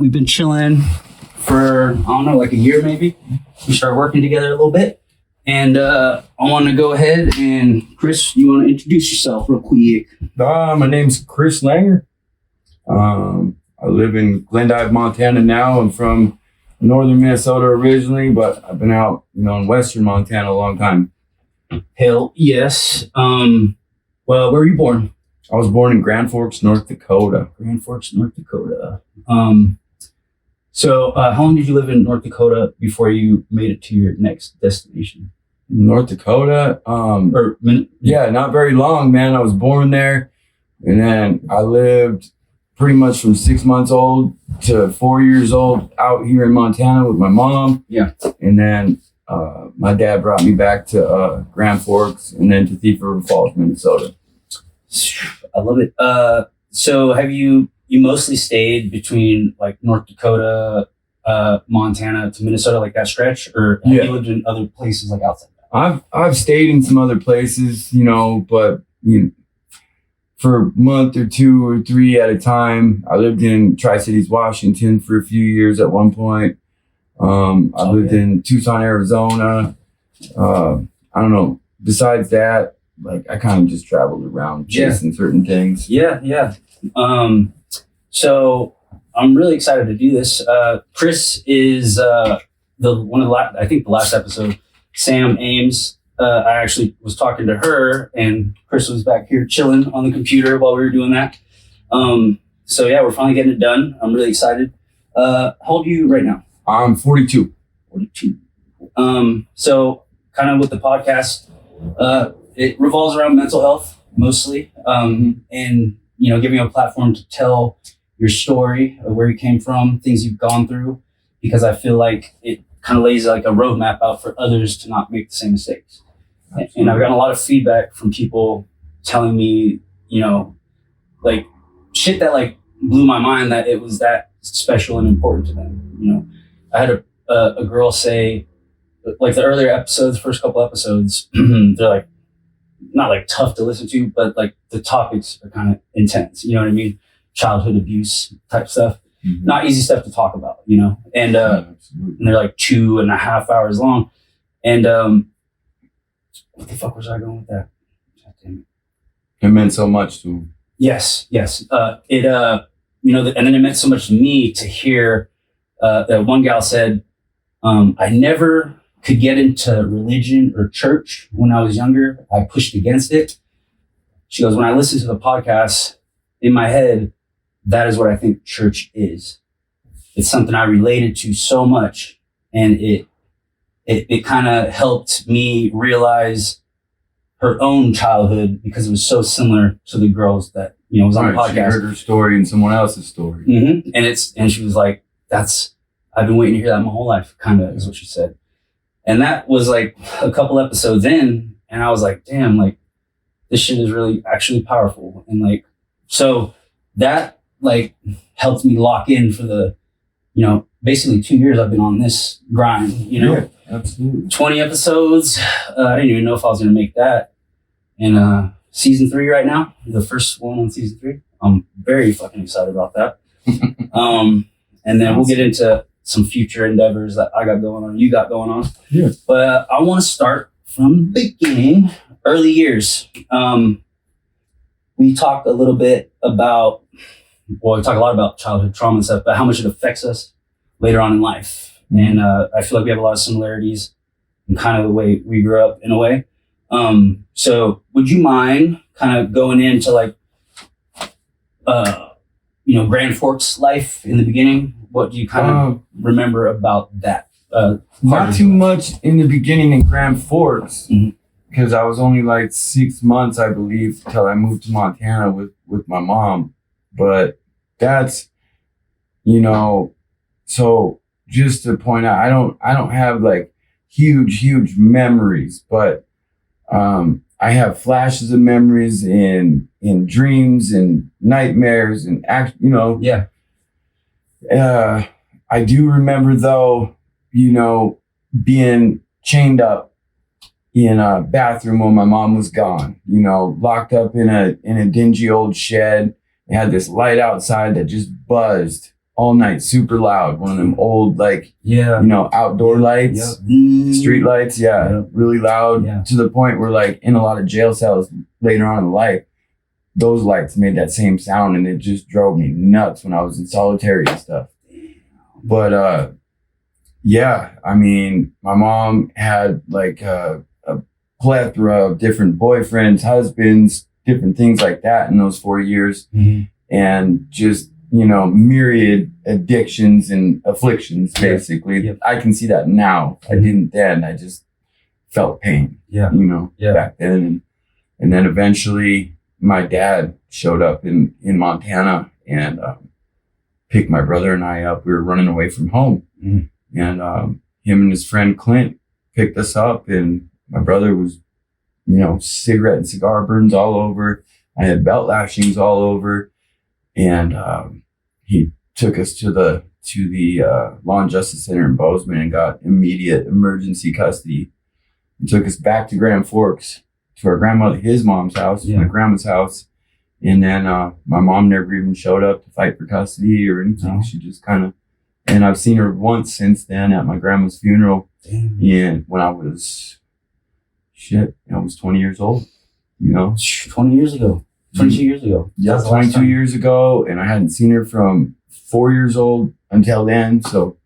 We've been chilling for, I don't know, like a year maybe. We started working together a little bit. And I want to go ahead and, Chris, you want to introduce yourself real quick? My name's Chris Langer. I live in Glendive, Montana now. I'm from northern Minnesota originally, but I've been out, in western Montana a long time. Hell yes. Well, where were you born? I was born in Grand Forks, North Dakota. Grand Forks, North Dakota. So how long did you live in North Dakota before you made it to your next destination? North Dakota? Yeah, not very long, man. I was born there, and then I lived pretty much from 6 months old to 4 years old out here in Montana with my mom. Yeah. And then my dad brought me back to Grand Forks and then to Thief River Falls, Minnesota. I love it. So have you mostly stayed between like North Dakota, Montana to Minnesota, like that stretch, or have you lived in other places like outside that? I've stayed in some other places, but for a month or 2 or 3 at a time. I lived in Tri-Cities, Washington for a few years at one point. I lived in Tucson, Arizona. I don't know. Besides that, like I kind of just traveled around chasing certain things. Yeah. So I'm really excited to do this. Chris is I think the last episode, Sam Ames. I actually was talking to her, and Chris was back here chilling on the computer while we were doing that. So yeah, we're finally getting it done. I'm really excited. How old are you right now? I'm 42. 42. So kind of with the podcast, it revolves around mental health mostly, and giving you a platform to tell your story of where you came from, things you've gone through, because I feel like it kind of lays like a roadmap out for others to not make the same mistakes. Absolutely. And I've gotten a lot of feedback from people telling me, like shit that like blew my mind, that it was that special and important to them. I had a girl say, like the earlier episodes, first couple episodes, they're like not like tough to listen to, but like the topics are kind of intense. You know what I mean? Childhood abuse type stuff. Mm-hmm. Not easy stuff to talk about, and and they're like 2.5 hours long. And what the fuck was I going with that? It meant so much to him. Yes. And then it meant so much to me to hear that one gal said, I never could get into religion or church when I was younger. I pushed against it. She goes, when I listened to the podcast, in my head, that is what I think church is. It's something I related to so much, and it kind of helped me realize her own childhood, because it was so similar to the girls that was on the podcast. She heard her story and someone else's story. Mm-hmm. And she was like, I've been waiting to hear that my whole life, kind of is what she said. And that was like a couple episodes in, and I was like, damn, like this shit is really actually powerful. And like, so that like helped me lock in for the, basically 2 years I've been on this grind, Yeah, absolutely. 20 episodes. I didn't even know if I was going to make that. And season 3 right now, the first one on season 3. I'm very fucking excited about that. And then we'll get into some future endeavors that I got going on, you got going on. Yeah. But I want to start from the beginning, early years. We talked a little bit about, we talk a lot about childhood trauma and stuff, but how much it affects us later on in life. Mm-hmm. And I feel like we have a lot of similarities in kind of the way we grew up in a way. So would you mind kind of going into like, Grand Forks life in the beginning? What do you kind of remember about that? Not too much in the beginning in Grand Forks, because I was only like 6 months, I believe, till I moved to Montana with my mom. But that's, so just to point out, I don't have like huge memories, but I have flashes of memories in dreams and nightmares and Yeah. I do remember though, being chained up in a bathroom when my mom was gone, locked up in a dingy old shed. It had this light outside that just buzzed all night, super loud. One of them old, like, Yeah. you know, outdoor lights, street lights. Yeah, really loud to the point where, like, in a lot of jail cells later on in life, those lights made that same sound, and it just drove me nuts when I was in solitary and stuff. But yeah, I mean, my mom had like a plethora of different boyfriends, husbands, different things like that in those 4 years, and just, you know, myriad addictions and afflictions, basically. I can see that now. I didn't then. I just felt pain, you know, back then. And then eventually my dad showed up in Montana and picked my brother and I up. We were running away from home. And him and his friend Clint picked us up, and my brother was, you know, cigarette and cigar burns all over. I had belt lashings all over. And he took us to the Law and Justice Center in Bozeman and got immediate emergency custody. He took us back to Grand Forks to our grandmother, his mom's house, my grandma's house. And then my mom never even showed up to fight for custody or anything. She just kind of, and I've seen her once since then at my grandma's funeral. And when I was 20 years old, you know. 20 years ago. 22 years ago. Yeah, 22 years ago. And I hadn't seen her from 4 years old until then. So,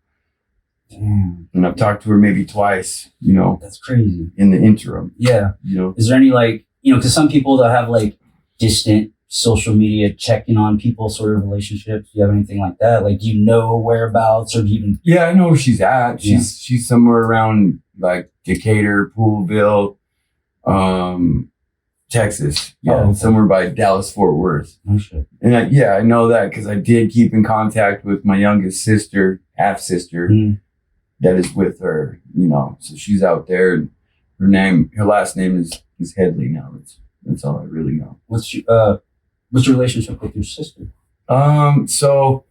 and I've talked to her maybe twice, you know. That's crazy. In the interim. Yeah. You know. Is there any, like, you know, because some people that have like distant social media checking on people sort of relationships, do you have anything like that? Like, do you know whereabouts, or do you even? Yeah, I know where she's at. She's somewhere around like Decatur, Poolville, Texas. Yeah, somewhere by Dallas, Fort Worth. Oh, shit. And I know that because I did keep in contact with my youngest sister, half sister, that is with her. You know, so she's out there. And her last name is Headley now. That's all I really know. What's your relationship with your sister? So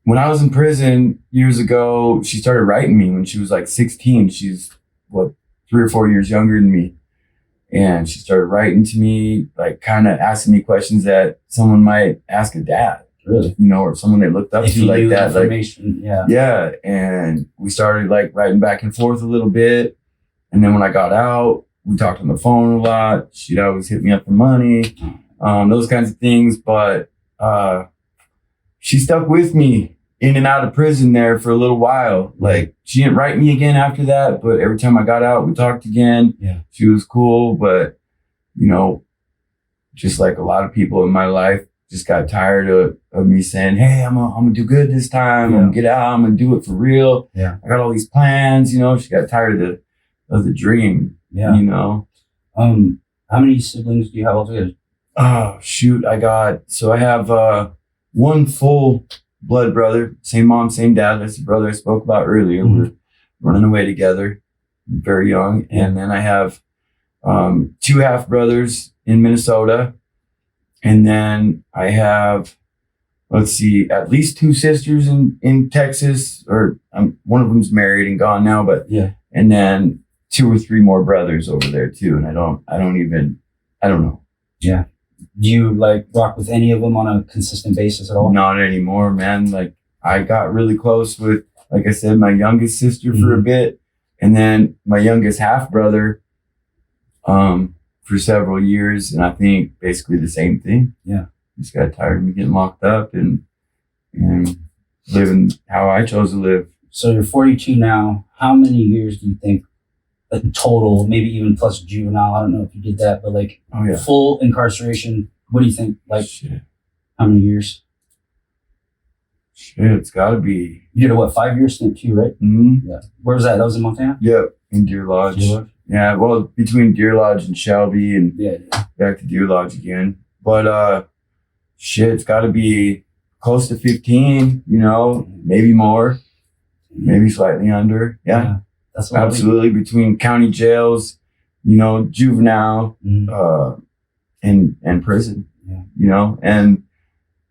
when I was in prison years ago, she started writing me when she was like 16. She's 3 or 4 years younger than me. And she started writing to me, like kind of asking me questions that someone might ask a dad. Really? You know, or someone they looked up to like that. Information. Like, yeah. And we started like writing back and forth a little bit. And then when I got out, we talked on the phone a lot. She'd always hit me up for money. Those kinds of things. But she stuck with me in and out of prison there for a little while. Like, she didn't write me again after that, but every time I got out, we talked again. Yeah. She was cool, but, you know, just like a lot of people in my life, just got tired of me saying, hey, I'm gonna do good this time. I'm gonna get out. I'm gonna do it for real. Yeah. I got all these plans, you know. She got tired of the dream. Yeah. You know. How many siblings do you have altogether? Oh, shoot. I have one full blood brother, same mom, same dad. That's the brother I spoke about earlier. We're running away together, very young. And then I have 2 half brothers in Minnesota. And then I have, at least 2 sisters in Texas, or one of them's married and gone now, but and then 2 or 3 more brothers over there too. And I don't know. Yeah. Do you like rock with any of them on a consistent basis at all? Not anymore, man. Like, I got really close with, like I said, my youngest sister for a bit, and then my youngest half brother for several years. And I think basically the same thing. Yeah. Just got tired of me getting locked up and living how I chose to live. So you're 42 now. How many years do you think total, maybe even plus juvenile? I don't know if you did that, but like full incarceration, what do you think? Like, how many years? It's gotta be. You did a 5-year stint too, right? Mm-hmm. Yeah. Where was that? That was in Montana? Yep, in Deer Lodge. Yeah, well, between Deer Lodge and Shelby, and back to Deer Lodge again. But it's gotta be close to 15, you know, maybe more, maybe slightly under. Yeah. That's absolutely, between county jails, you know, juvenile, and prison, you know, and,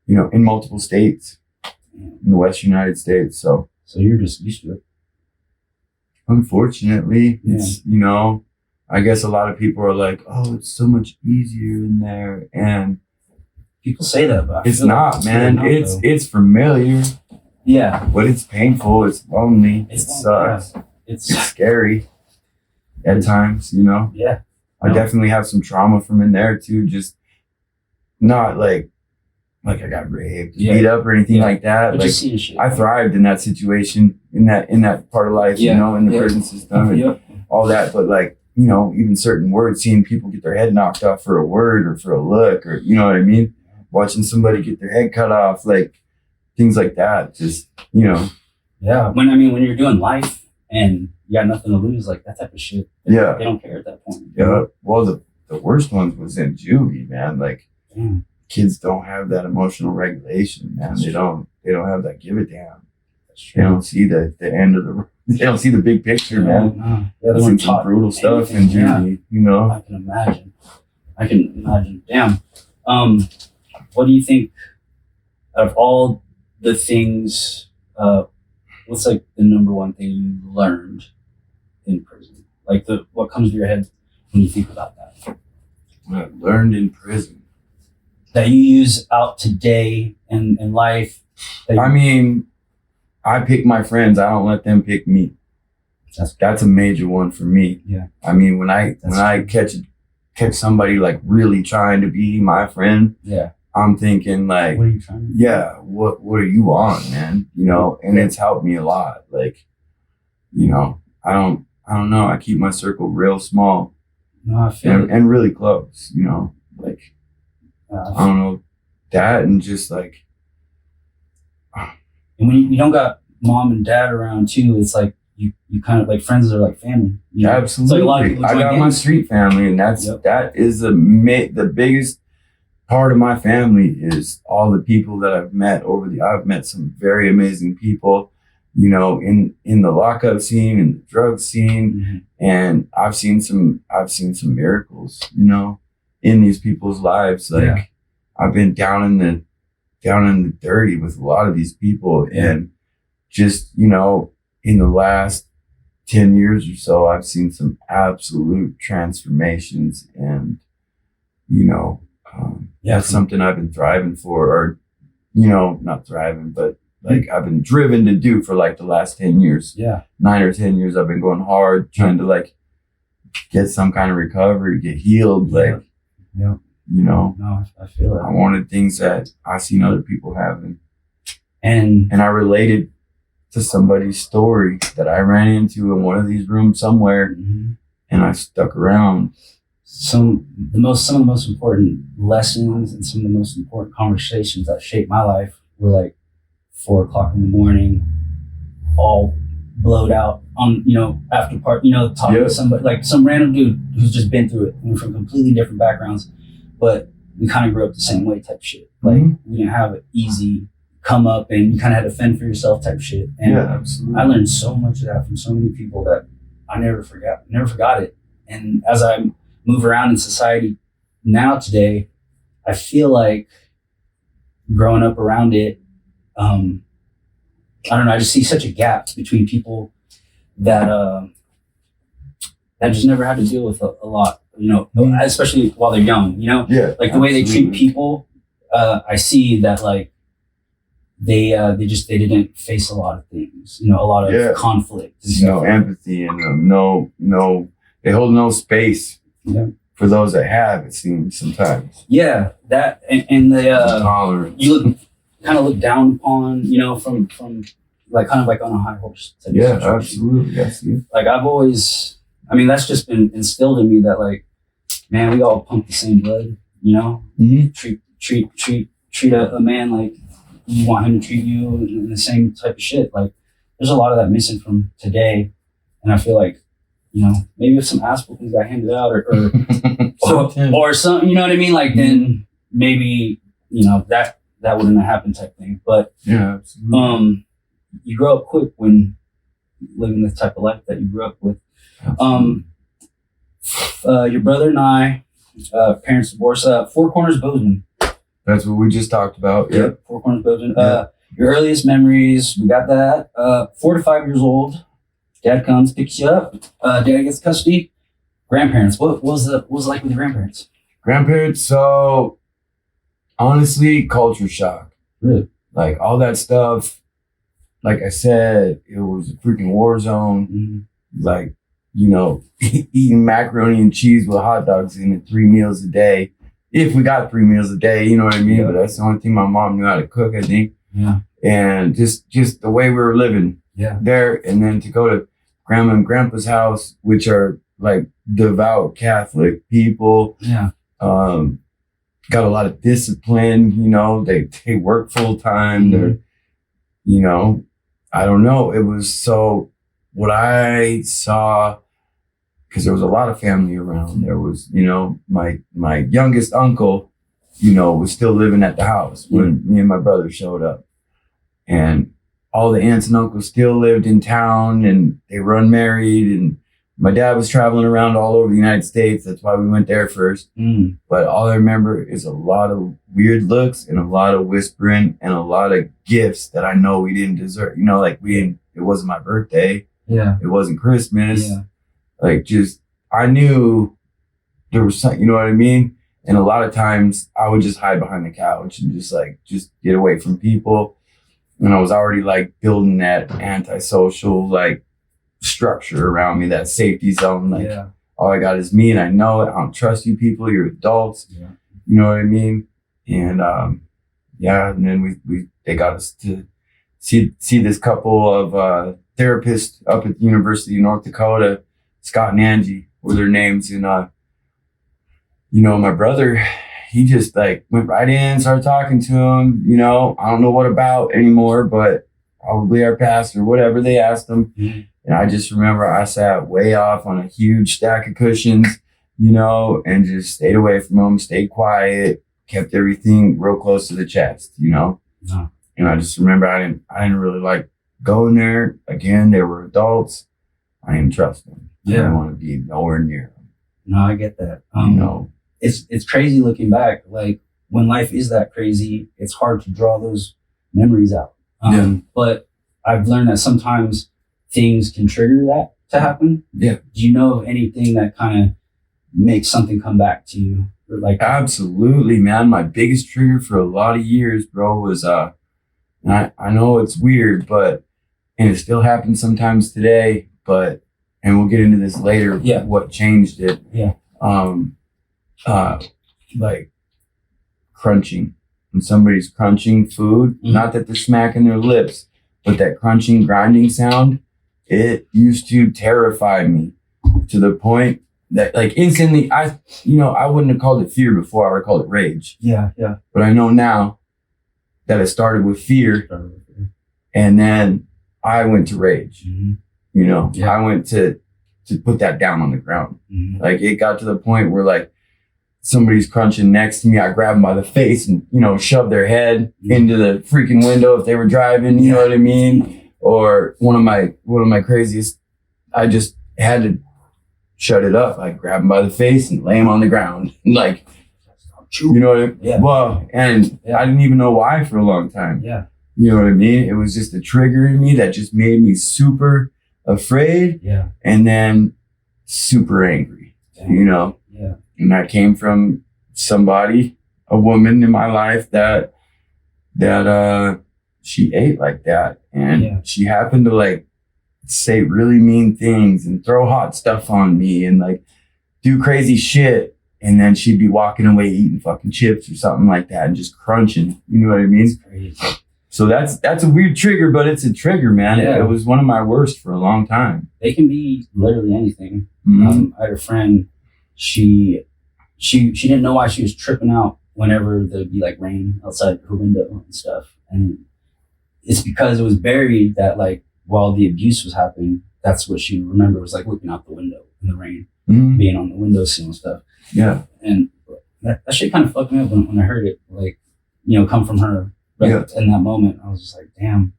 you know, in multiple states in the West United States. So you're just used to it. Unfortunately, it's, you know, I guess a lot of people are like, oh, it's so much easier in there. And people say that, but it's not, man. It's familiar. Yeah. But it's painful. It's lonely. It sucks. Yeah. It's scary at times, you know? Yeah. I definitely have some trauma from in there too. Just not like I got raped, beat up or anything like that. But like just seeing shit. I thrived in that situation, in that part of life, you know, in the prison system and all that. But like, you know, even certain words, seeing people get their head knocked off for a word or for a look, or you know what I mean? Watching somebody get their head cut off, like things like that. Just, you know. Yeah. When you're doing life and you got nothing to lose, like that type of shit. They don't care at that point. Yeah. Well, the worst ones was in juvie, man. Like kids don't have that emotional regulation, man. They don't have that give a damn. They don't see the end of the. They don't see the big picture, man. No. Yeah, they see some brutal stuff in juvie, you know. I can imagine. Damn. What do you think out of all the things? What's like the number one thing you learned in prison? Like what comes to your head when you think about that? What I learned in prison that you use out today in life. I mean, I pick my friends. I don't let them pick me. That's a major one for me. Yeah. I mean, when I catch somebody like really trying to be my friend, I'm thinking like, what are you trying to do? Yeah, what are you on, man? You know, and it's helped me a lot. Like, you know, I don't know. I keep my circle real small. No, I feel and really close, you know, like I don't know that, and just like, and when you don't got mom and dad around too, it's like you kind of like friends are like family. You know? Absolutely. Like a lot of people I got my street family, and that is the biggest part of my family is all the people that I've met I've met some very amazing people, you know, in the lockup scene, in the drug scene, and I've seen some miracles, you know, in these people's lives. Like I've been down in the dirty with a lot of these people, and just, you know, in the last 10 years or so, I've seen some absolute transformations, and you know, that's something I've been thriving for, or, you know, not thriving, but like I've been driven to do for like the last 10 years. Yeah. 9 or 10 years, I've been going hard, trying to like get some kind of recovery, get healed. Like, you know, no, I feel that. I wanted things that I seen other people having. And I related to somebody's story that I ran into in one of these rooms somewhere, and I stuck around. Some of the most important lessons and some of the most important conversations that shaped my life were like 4 o'clock in the morning, all blowed out on, you know, after part, you know, talking to somebody, like some random dude who's just been through it, and we're from completely different backgrounds, but we kind of grew up the same way type shit. Like we didn't have it easy come up, and you kind of had to fend for yourself type shit. And absolutely. I learned so much of that from so many people that I never forgot it. And as I move around in society now today, I feel like growing up around it, I don't know, I just see such a gap between people that just never had to deal with a lot, you know, especially while they're young, you know? Yeah. Like the way they treat people, I see that like they didn't face a lot of things, you know, a lot of conflict. There's no empathy, and no, they hold no space for those that have, it seems sometimes. Yeah, that and the tolerance. You kind of look down upon, you know, from like kind of like on a high horse. Yeah, absolutely. Yes. Like I've always, I mean, that's just been instilled in me that like, man, we all pump the same blood, you know. Treat a man like you want him to treat you, in the same type of shit. Like there's a lot of that missing from today, and I feel like, you know, maybe if some ass whoopings got handed out or something, you know what I mean? Like then maybe, you know, that wouldn't have happened type thing. But absolutely. You grow up quick when living the type of life that you grew up with. Your brother and I, parents divorced, Four Corners Bozeman. That's what we just talked about. Yep. Four Corners Bozeman. Your earliest memories, we got that. 4 to 5 years old. Dad comes, picks you up. Dad gets custody. Grandparents. What was it like with your grandparents? Grandparents, so honestly, culture shock. Really? Like all that stuff, like I said, it was a freaking war zone. Mm-hmm. Like, eating macaroni and cheese with hot dogs in it 3 meals a day. If we got 3 meals a day, you know what I mean? Yeah. But that's the only thing my mom knew how to cook, I think. Yeah. And just the way we were living there. And then to go to grandma and grandpa's house, which are like devout Catholic people. Yeah. Got a lot of discipline, they work full time. Mm-hmm. They're, I don't know. It was so what I saw, because there was a lot of family around. There was, my youngest uncle, was still living at the house when me and my brother showed up. And all the aunts and uncles still lived in town and they were unmarried. And my dad was traveling around all over the United States. That's why we went there first. But all I remember is a lot of weird looks and a lot of whispering and a lot of gifts that I know we didn't deserve. It wasn't my birthday. Yeah. It wasn't Christmas. Yeah. I knew there was something, you know what I mean? And a lot of times I would just hide behind the couch and just get away from people. And I was already building that antisocial, structure around me, that safety zone. All I got is me and I know it. I don't trust you people. You're adults. Yeah. You know what I mean? And and then they got us to see this couple of therapists up at the University of North Dakota, Scott and Angie were their names. And my brother, he just went right in, started talking to him. I don't know what about anymore, but probably our pastor, whatever they asked him. Mm-hmm. And I just remember I sat way off on a huge stack of cushions, and just stayed away from them, stayed quiet, kept everything real close to the chest, No. And I just remember I didn't really like going there. Again, they were adults. I didn't trust them. Yeah. I didn't want to be nowhere near them. No, I get that. It's crazy looking back. When life is that crazy, it's hard to draw those memories out. But I've learned that sometimes things can trigger that to happen. Yeah. Do you know of anything that kind of makes something come back to you? Absolutely, man. My biggest trigger for a lot of years, bro, was and I know it's weird, and it still happens sometimes today, and we'll get into this later. Yeah. What changed it? Yeah. Crunching. When somebody's crunching food, not that they're smacking their lips, but that crunching, grinding sound, it used to terrify me to the point that instantly I wouldn't have called it fear before. I would have called it rage. Yeah. Yeah. But I know now that it started with fear and then I went to rage. Mm-hmm. I went to put that down on the ground. Mm-hmm. It got to the point where somebody's crunching next to me, I grab them by the face and, shove their head into the freaking window if they were driving, you know what I mean? Or one of my craziest, I just had to shut it up. I grab them by the face and lay them on the ground. You know what I mean? Yeah. Well, and I didn't even know why for a long time. Yeah. You know what I mean? It was just a trigger in me that just made me super afraid. Yeah. And then super angry, Yeah. And that came from somebody, a woman in my life that she ate like that. And she happened to say really mean things and throw hot stuff on me and do crazy shit. And then she'd be walking away eating fucking chips or something like that and just crunching. You know what I mean? Crazy. So that's a weird trigger, but it's a trigger, man. Yeah. It was one of my worst for a long time. They can be literally anything. Mm-hmm. I had a friend, she didn't know why she was tripping out whenever there'd be rain outside her window and stuff. And it's because it was buried that while the abuse was happening, that's what she remembered was looking out the window in the rain, being on the windowsill and stuff. Yeah. And that shit kind of fucked me up when I heard it, come from her. But in that moment, I was just damn,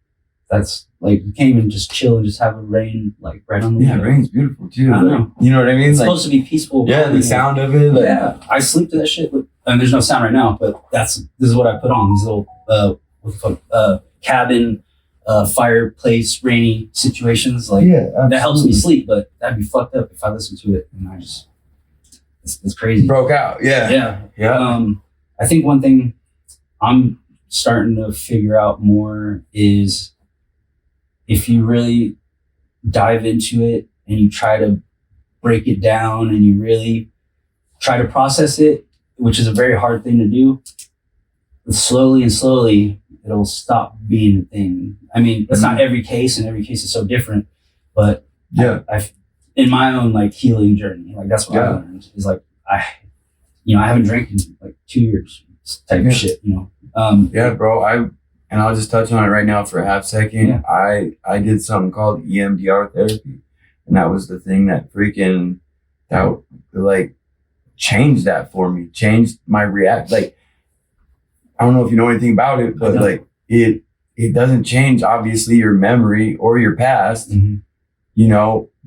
that's you can't even just chill and just have it rain right on the window. Yeah, rain's beautiful too. I know. You know what I mean? It's supposed to be peaceful. Yeah, the sound of it. Yeah, I sleep to that shit. And there's no sound right now, but this is what I put on, these little what the fuck, cabin, fireplace, rainy situations. That helps me sleep. But that'd be fucked up if I listened to it and I just it's crazy. Broke out. Yeah. I think one thing I'm starting to figure out more is if you really dive into it and you try to break it down and you really try to process it, which is a very hard thing to do, slowly and slowly, it'll stop being a thing. I mean, that's not every case, and every case is so different, but I've in my own like healing journey, like that's what I learned is like, I haven't drank in like 2 years type of shit, bro. And I'll just touch on it right now for a half second. Yeah. I did something called EMDR therapy, and that was the thing that changed that for me, changed my react. Like, I don't know if you know anything about it, but like it doesn't change obviously your memory or your past,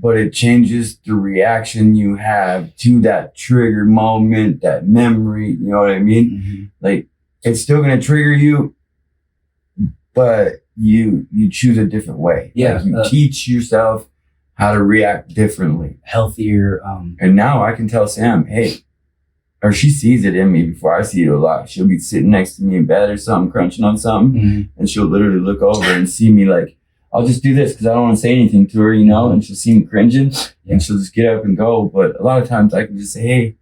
but it changes the reaction you have to that trigger moment, that memory. You know what I mean? Mm-hmm. Like, it's still gonna trigger you, but you choose a different way. Yeah, like you teach yourself how to react differently, healthier. And now I can tell Sam, hey, or she sees it in me before I see it a lot. She'll be sitting next to me in bed or something, crunching on something, and she'll literally look over and see me like, I'll just do this because I don't want to say anything to her, and she'll see me cringing, and she'll just get up and go. But a lot of times I can just say, hey,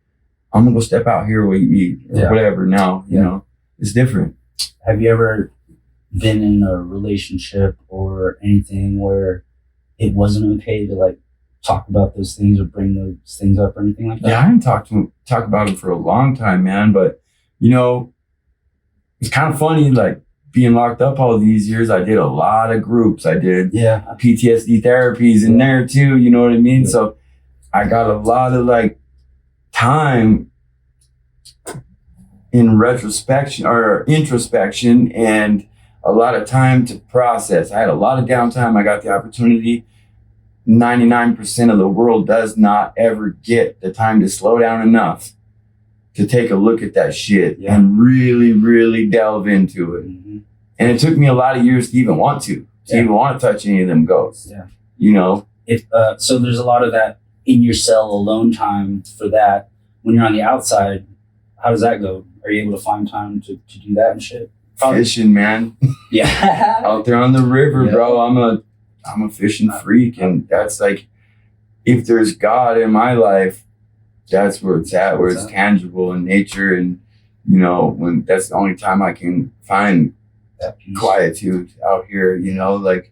I'm gonna go step out here where you eat or whatever. Now, it's different. Have you ever been in a relationship or anything where it wasn't okay to like talk about those things or bring those things up or anything like that? Yeah, I haven't talk about it for a long time, man. But it's kind of funny, like being locked up all these years. I did a lot of groups. I did PTSD therapies in there too. You know what I mean? Yeah. So I got a lot of like time in retrospection or introspection, and a lot of time to process. I had a lot of downtime. I got the opportunity. 99% of the world does not ever get the time to slow down enough to take a look at that shit and really, really delve into it. Mm-hmm. And it took me a lot of years to even want to even want to touch any of them ghosts. Yeah. So there's a lot of that in your cell alone time for that. When you're on the outside, how does that go? Are you able to find time to do that and shit? Probably. Fishing, man. Yeah. Out there on the river, bro. I'm a fishing freak, and that's like, if there's God in my life, that's where it's at, where it's tangible in nature, and when that's the only time I can find quietude out here. Like,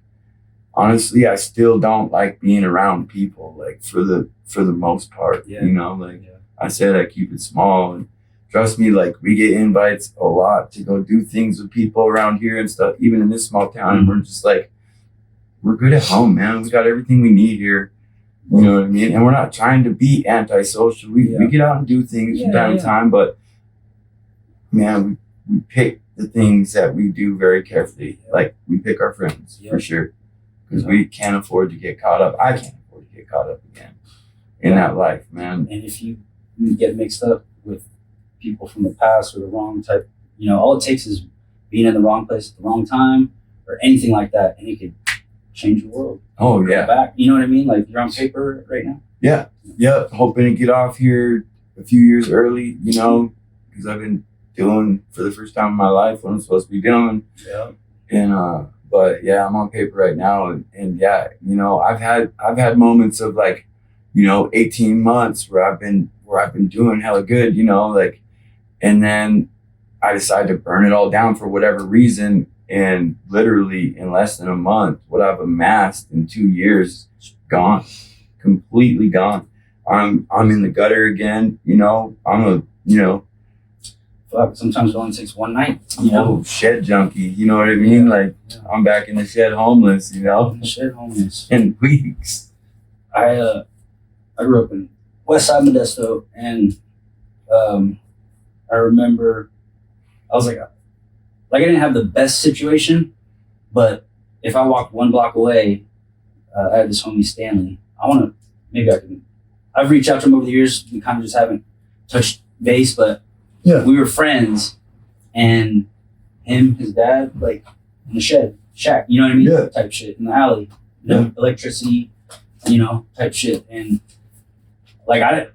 honestly, I still don't like being around people, like for the most part. I said, I keep it small, and trust me, like we get invites a lot to go do things with people around here and stuff, even in this small town, and we're just like, we're good at home, man. We got everything we need here. You know what I mean? And we're not trying to be antisocial. We get out and do things from time to time, but man, we pick the things that we do very carefully. Like, we pick our friends for sure, because we can't afford to get caught up. I can't afford to get caught up again in that life, man. And if you get mixed up with people from the past or the wrong type, all it takes is being in the wrong place at the wrong time or anything like that, and it could change the world. Oh yeah. Back. You know what I mean? Like, you're on paper right now. Yeah. Yeah. Hoping to get off here a few years early, because I've been doing for the first time in my life what I'm supposed to be doing. Yeah. And but yeah, I'm on paper right now, and I've had moments of like, 18 months where I've been doing hella good, like, and then I decided to burn it all down for whatever reason. And literally in less than a month, what I've amassed in 2 years is gone, completely gone. I'm in the gutter again. Fuck, sometimes it only takes one night. Shed junkie. You know what I mean? Like, I'm back in the shed homeless. Shed homeless in weeks. I grew up in West Side Modesto, and I remember I was like I didn't have the best situation, but if I walked 1 block away, I had this homie Stanley. I've reached out to him over the years. We kind of just haven't touched base, but we were friends, and him, his dad, like in the shack, you know what I mean? Yeah. Type shit in the alley, electricity, type shit. And like, I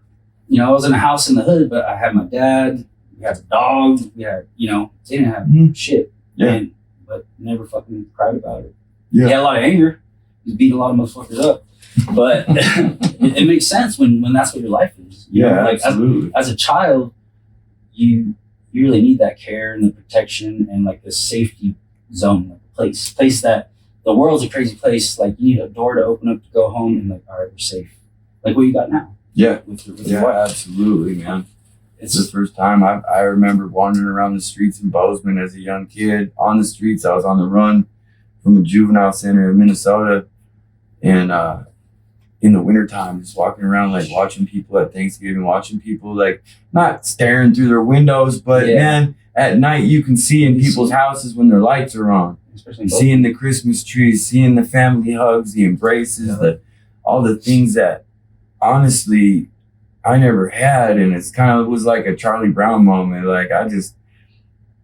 was in a house in the hood, but I had my dad, we had a dog, we had, they didn't have shit. Yeah. But never fucking cried about it. Yeah. He had a lot of anger. He was beating a lot of motherfuckers up. But it makes sense when that's what your life is. You know? Like absolutely. As a child, you really need that care and the protection and like the safety zone, like a place that the world's a crazy place. Like you need a door to open up to go home and like, all right, we're safe. Like what you got now. Yeah. With your wife. Absolutely, man. It's the first time I remember wandering around the streets in Bozeman as a young kid. On the streets, I was on the run from a juvenile center in Minnesota. And in the wintertime, just walking around, like watching people at Thanksgiving, watching people like not staring through their windows, but man, at night you can see in people's houses when their lights are on. Especially seeing the Christmas trees, seeing the family hugs, the embraces, all the things that honestly I never had. And it's kind of was like a Charlie Brown moment. Like I just,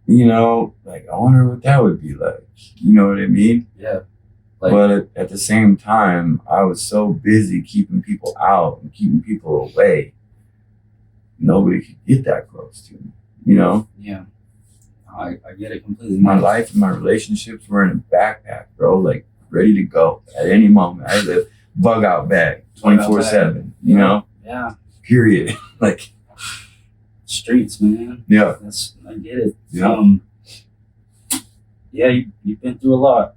like I wonder what that would be like. You know what I mean? Yeah. But at the same time, I was so busy keeping people out and keeping people away. Nobody could get that close to me, Yeah. I get it completely. My life and my relationships were in a backpack, bro, like ready to go at any moment. I had a bug out bag 24/7, Yeah. Period. Like streets, man. Yeah. I get it. Yeah. You've been through a lot.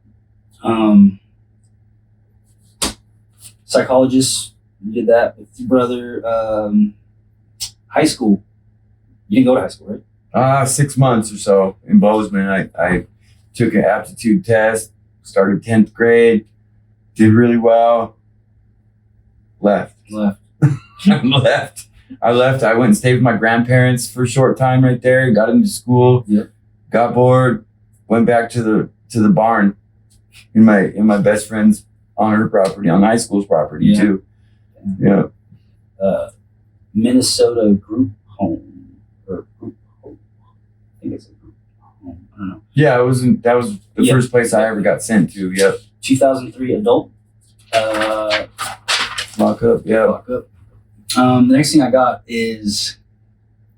Psychologist, you did that with your brother. High school, you didn't go to high school, right? 6 months or so in Bozeman. I took an aptitude test, started 10th grade, did really well, left. I left. I went and stayed with my grandparents for a short time right there, got into school, got bored, went back to the barn in my best friend's on her property, on high school's property too. Yeah. Minnesota group home or group home. I think it's a group home. I don't know. Yeah, that was the first place I ever got sent to. Yep. 2003 adult. Lock up. Yeah. Lock up. The next thing I got is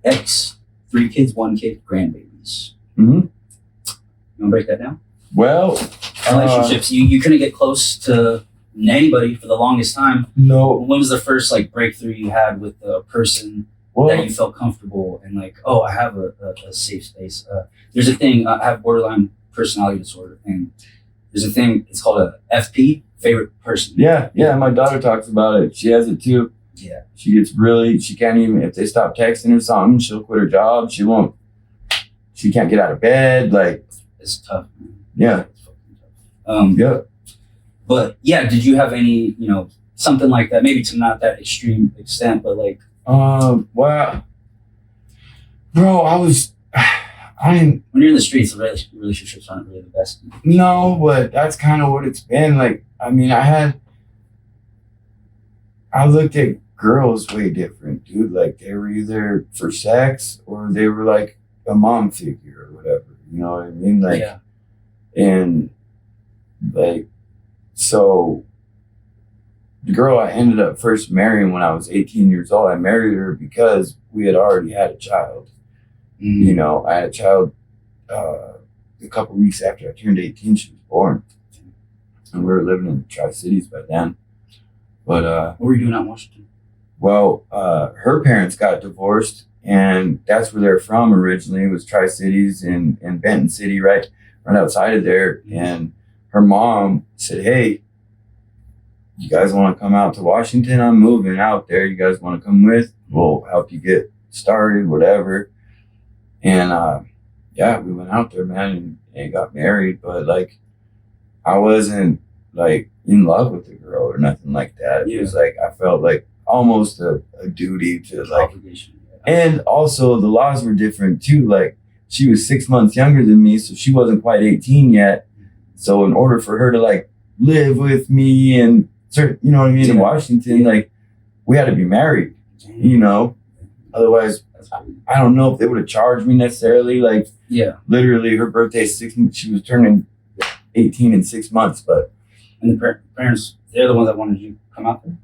X. 3 kids, 1 kid, grandbabies. Mm-hmm. You want to break that down? Well, relationships. You couldn't get close to anybody for the longest time. No. When was the first like breakthrough you had with a person that you felt comfortable and like, oh, I have a safe space? There's a thing. I have borderline personality disorder, and there's a thing. It's called a FP, favorite person. Yeah. My daughter talks about it. She has it too. Yeah. She can't even, if they stop texting or something, she'll quit her job. She can't get out of bed. Like, it's tough, man. Yeah. It's fucking tough. But yeah, did you have any, something like that? Maybe to not that extreme extent, but like. Well, bro, when you're in the streets, the relationships aren't really the best. No, but that's kind of what it's been. Like, I mean, I looked at girls way different, dude. Like, they were either for sex or they were like a mom figure or whatever. You know what I mean? Like, and like, so the girl I ended up first marrying when I was 18 years old, I married her because we had already had a child. Mm-hmm. I had a child a couple weeks after I turned 18. She was born, and we were living in the Tri-Cities by then. But what were you doing out in Washington? Well, her parents got divorced, and that's where they're from originally. It was Tri-Cities in Benton City, right outside of there. Mm-hmm. And her mom said, "Hey, you guys want to come out to Washington? I'm moving out there. You guys want to come with? We'll help you get started, whatever." And we went out there, man, and got married. But like, I wasn't like in love with the girl or nothing like that. It was like I felt like almost a duty to like obligation. And also the laws were different too. Like, she was 6 months younger than me, so she wasn't quite 18 yet. So in order for her to like live with me and you know what I mean, in Washington, like, we had to be married, otherwise I don't know if they would have charged me necessarily. Like, literally her birthday's 6 months. She was turning 18 in 6 months, but. And the parents, they're the ones that wanted you to come out there?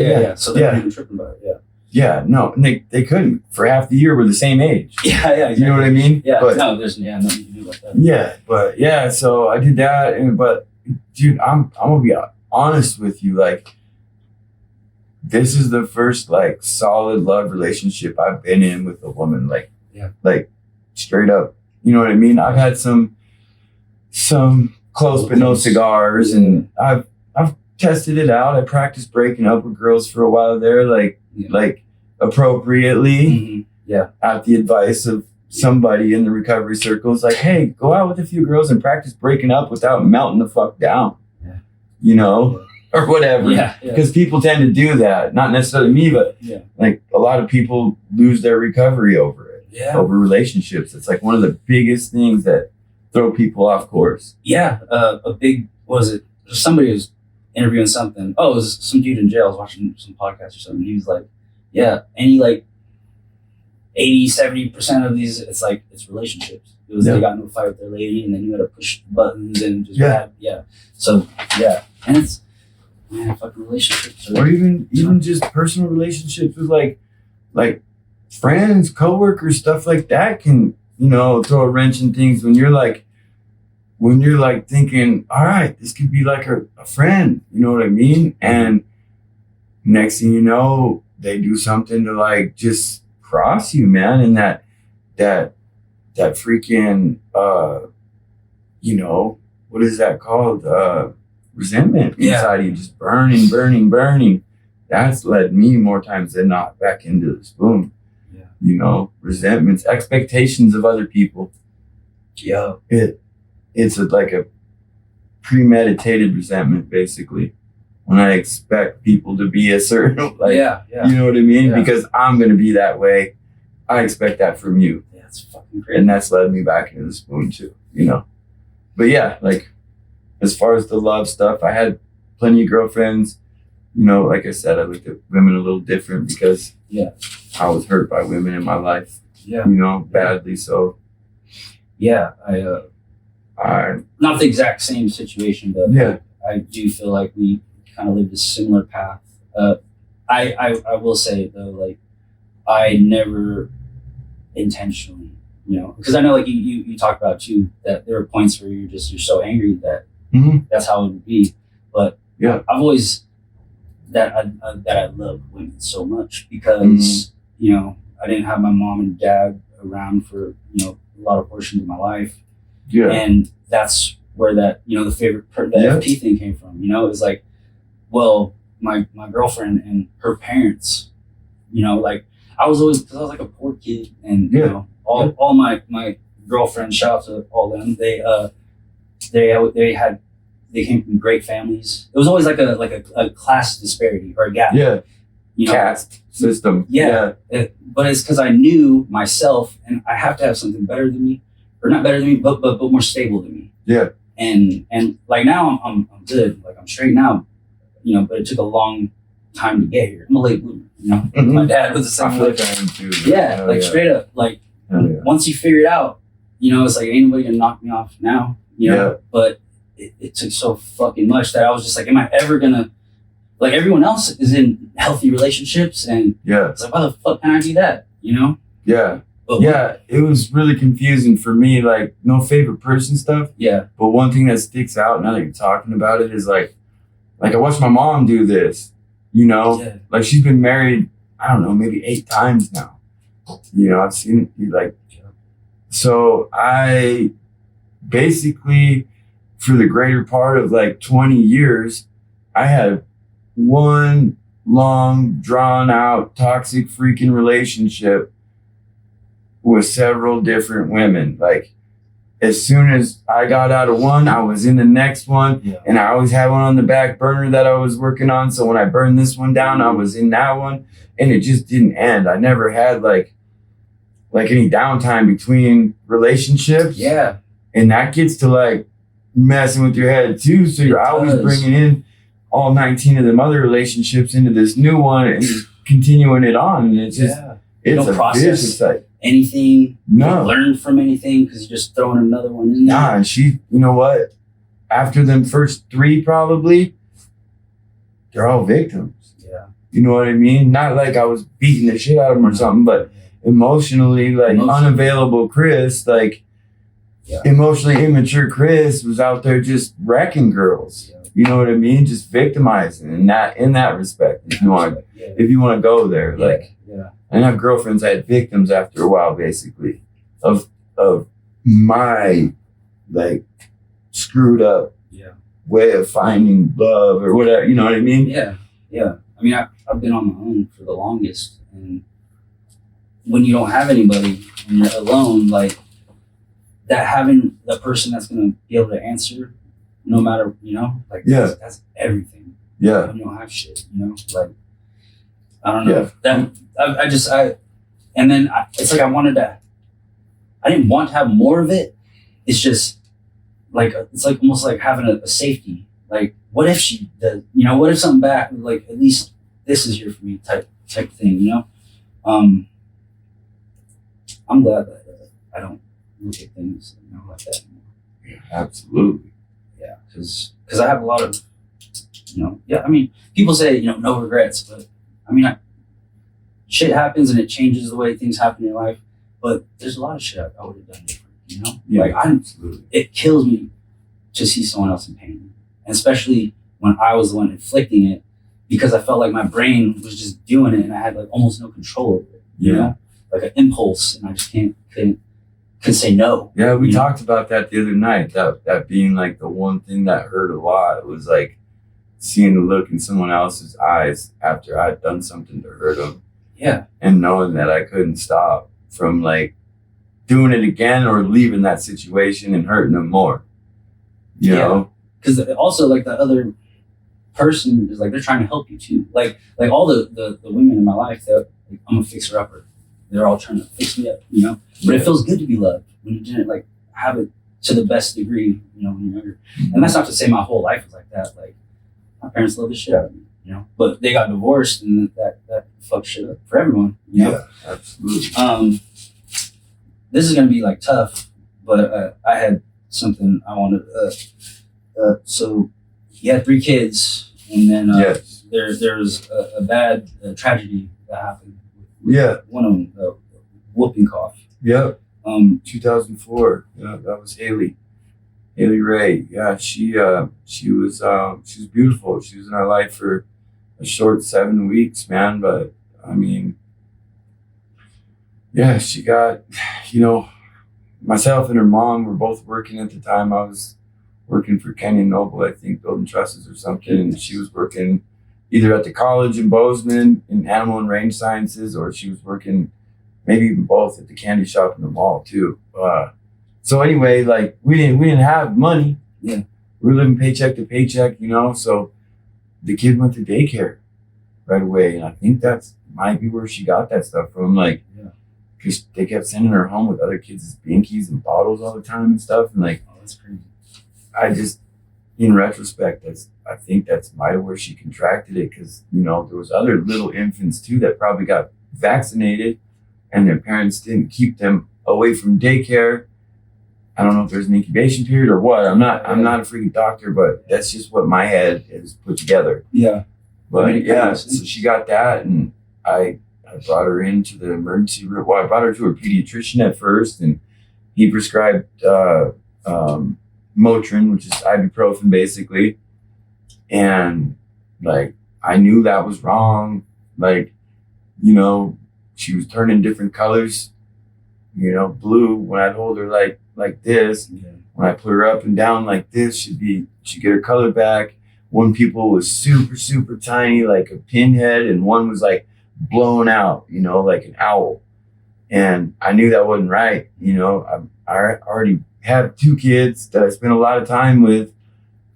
Yeah. So they weren't even tripping about it, Yeah, no, and they couldn't. For half the year, we're the same age. Yeah, exactly. You know what I mean? Yeah, but, no, there's nothing you can do about that. Yeah, so I did that, but dude, I'm gonna be honest with you. Like, this is the first like solid love relationship I've been in with a woman. Like, like straight up. You know what I mean? I've had some close but no cigars, and I've tested it out. I practiced breaking up with girls for a while there, like appropriately, at the advice of somebody in the recovery circles. Like, hey, go out with a few girls and practice breaking up without melting the fuck down, you know, or whatever. Because people tend to do that. Not necessarily me, but like a lot of people lose their recovery over it, over relationships. It's like one of the biggest things that throw people off course. A big, what was it? Somebody was interviewing something. Oh, it was some dude in jail. I was watching some podcast or something. He was like, any like 80-70% of these, it's like, it's relationships. It was they got into a fight with their lady, and then you had to push buttons and just So and it's fucking relationships, or even just personal relationships with like friends, coworkers, stuff like that can, you know, throw a wrench in things when you're like thinking, all right, this could be like a friend, you know what I mean? And next thing you know, they do something to like just cross you, man. And that freaking, you know, what is that called? Resentment inside of you, just burning. That's led me more times than not back into the spoon. You know, resentments, expectations of other people. It's like a premeditated resentment, basically. When I expect people to be a certain, like, you know what I mean? Because I'm going to be that way. I expect that from you. That's fucking great. And that's led me back into the spoon too, you know? But yeah, like, as far as the love stuff, I had plenty of girlfriends. You know, like I said, I looked at women a little different because I was hurt by women in my life. You know, badly so. I not the exact same situation, but I do feel like we kind of lived a similar path. I will say though, like, I never intentionally, you know, because I know like you talked about too, that there are points where you're so angry that that's how it would be. But I've always that I love women so much because you know, I didn't have my mom and dad around for, you know, a lot of portions of my life. And that's where that, you know, the favorite the FP thing came from. You know, it was like, well, my girlfriend and her parents, you know, like I was like a poor kid, and you know, all my girlfriends, shout out to all them, they came from great families. It was always like a class disparity or a gap. You know, caste system. But it's because I knew myself, and I have to have something better than me, or not better than me, but more stable than me. And like now I'm good. Like I'm straight now, you know. But it took a long time to get here. I'm a late bloomer. You know, my dad was the same way. I am too. Straight up. Like once you figure it out, you know, it's like ain't nobody gonna knock me off now. You know, but it took so fucking much that I was just like, am I ever gonna? Like everyone else is in healthy relationships, and it's like, why the fuck can I do that? You know? It was really confusing for me. Like no favorite person stuff. But one thing that sticks out now that you're talking about it is like I watched my mom do this. You know, like she's been married, I don't know, maybe 8 times now. You know, I've seen it be like. So I basically, for the greater part of like 20 years, I had one long, drawn out, toxic freaking relationship with several different women. Like as soon as I got out of one, I was in the next one, and I always had one on the back burner that I was working on. So when I burned this one down, I was in that one, and it just didn't end. I never had like any downtime between relationships. And that gets to like messing with your head too. So you're always bringing in all 19 of them other relationships into this new one and just continuing it on. And it's just, it's a vicious cycle. Anything, no, learn from anything because you're just throwing another one in there. And she, you know what? After them first 3, probably, they're all victims. You know what I mean? Not like I was beating the shit out of them or something, but emotionally, like unavailable Chris, like emotionally immature Chris was out there just wrecking girls. Yeah. You know what I mean? Just victimizing in that respect. If you want to go there, and I have girlfriends. I had victims after a while, basically, of my like screwed up way of finding love or whatever. You know what I mean? Yeah. I mean, I've been on my own for the longest, and when you don't have anybody and you're alone, like that, having the person that's gonna be able to answer, no matter, that's everything. Yeah. When you don't have shit, like I don't know that and then it's like I didn't want to have more of it. It's just like it's like almost like having a safety. Like, what if she does? What if something bad? Like, at least this is here for me, type thing. I'm glad that I don't look at things like that anymore. Yeah, absolutely. Yeah, because I have a lot of I mean, people say no regrets, but I mean, shit happens and it changes the way things happen in your life. But there's a lot of shit I would have done different. Yeah, like absolutely. It kills me to see someone else in pain, and especially when I was the one inflicting it, because I felt like my brain was just doing it and I had like almost no control over it. You know, like an impulse, and I just couldn't say no. Yeah, we talked about that the other night. That being like the one thing that hurt a lot. It was like seeing the look in someone else's eyes after I'd done something to hurt them. Yeah, and knowing that I couldn't stop from like doing it again or leaving that situation and hurting them more. You know, because also like the other person is like they're trying to help you too. Like all the women in my life that like, I'm a fixer upper. They're all trying to fix me up, But it feels good to be loved when you didn't like have it to the best degree, when you're younger. And that's not to say my whole life was like that. Like my parents loved the shit out of me, But they got divorced, and that fucked shit up for everyone. Yeah, absolutely. This is gonna be like tough, but I had something I wanted. So he had 3 kids, and then there's a bad tragedy that happened. One of them, whooping cough. 2004. Yeah, that was Haley Ray. Yeah, she was beautiful. She was in our life for a short 7 weeks, man. But I mean, yeah, she got, myself and her mom were both working at the time. I was working for Kenyon Noble, I think, building trusses or something, and she was working either at the college in Bozeman in animal and range sciences, or she was working maybe even both at the candy shop in the mall too. So anyway, like we didn't have money. Yeah, we were living paycheck to paycheck, So the kid went to daycare right away, and I think that's might be where she got that stuff from. Like, because they kept sending her home with other kids' binkies and bottles all the time and stuff, and like, oh, that's crazy. I just, in retrospect, I think that's might have where she contracted it, because there was other little infants too that probably got vaccinated, and their parents didn't keep them away from daycare. I don't know if there's an incubation period or what. I'm not a freaking doctor, but that's just what my head has put together. Yeah. But so she got that, and I brought her into the emergency room. Well, I brought her to her pediatrician at first, and he prescribed Motrin, which is ibuprofen basically. And like, I knew that was wrong. Like, she was turning different colors, blue when I'd hold her like this. Yeah. When I put her up and down like this, she'd get her color back. One pupil was super, super tiny, like a pinhead, and one was like blown out, like an owl. And I knew that wasn't right. I already have 2 kids that I spent a lot of time with,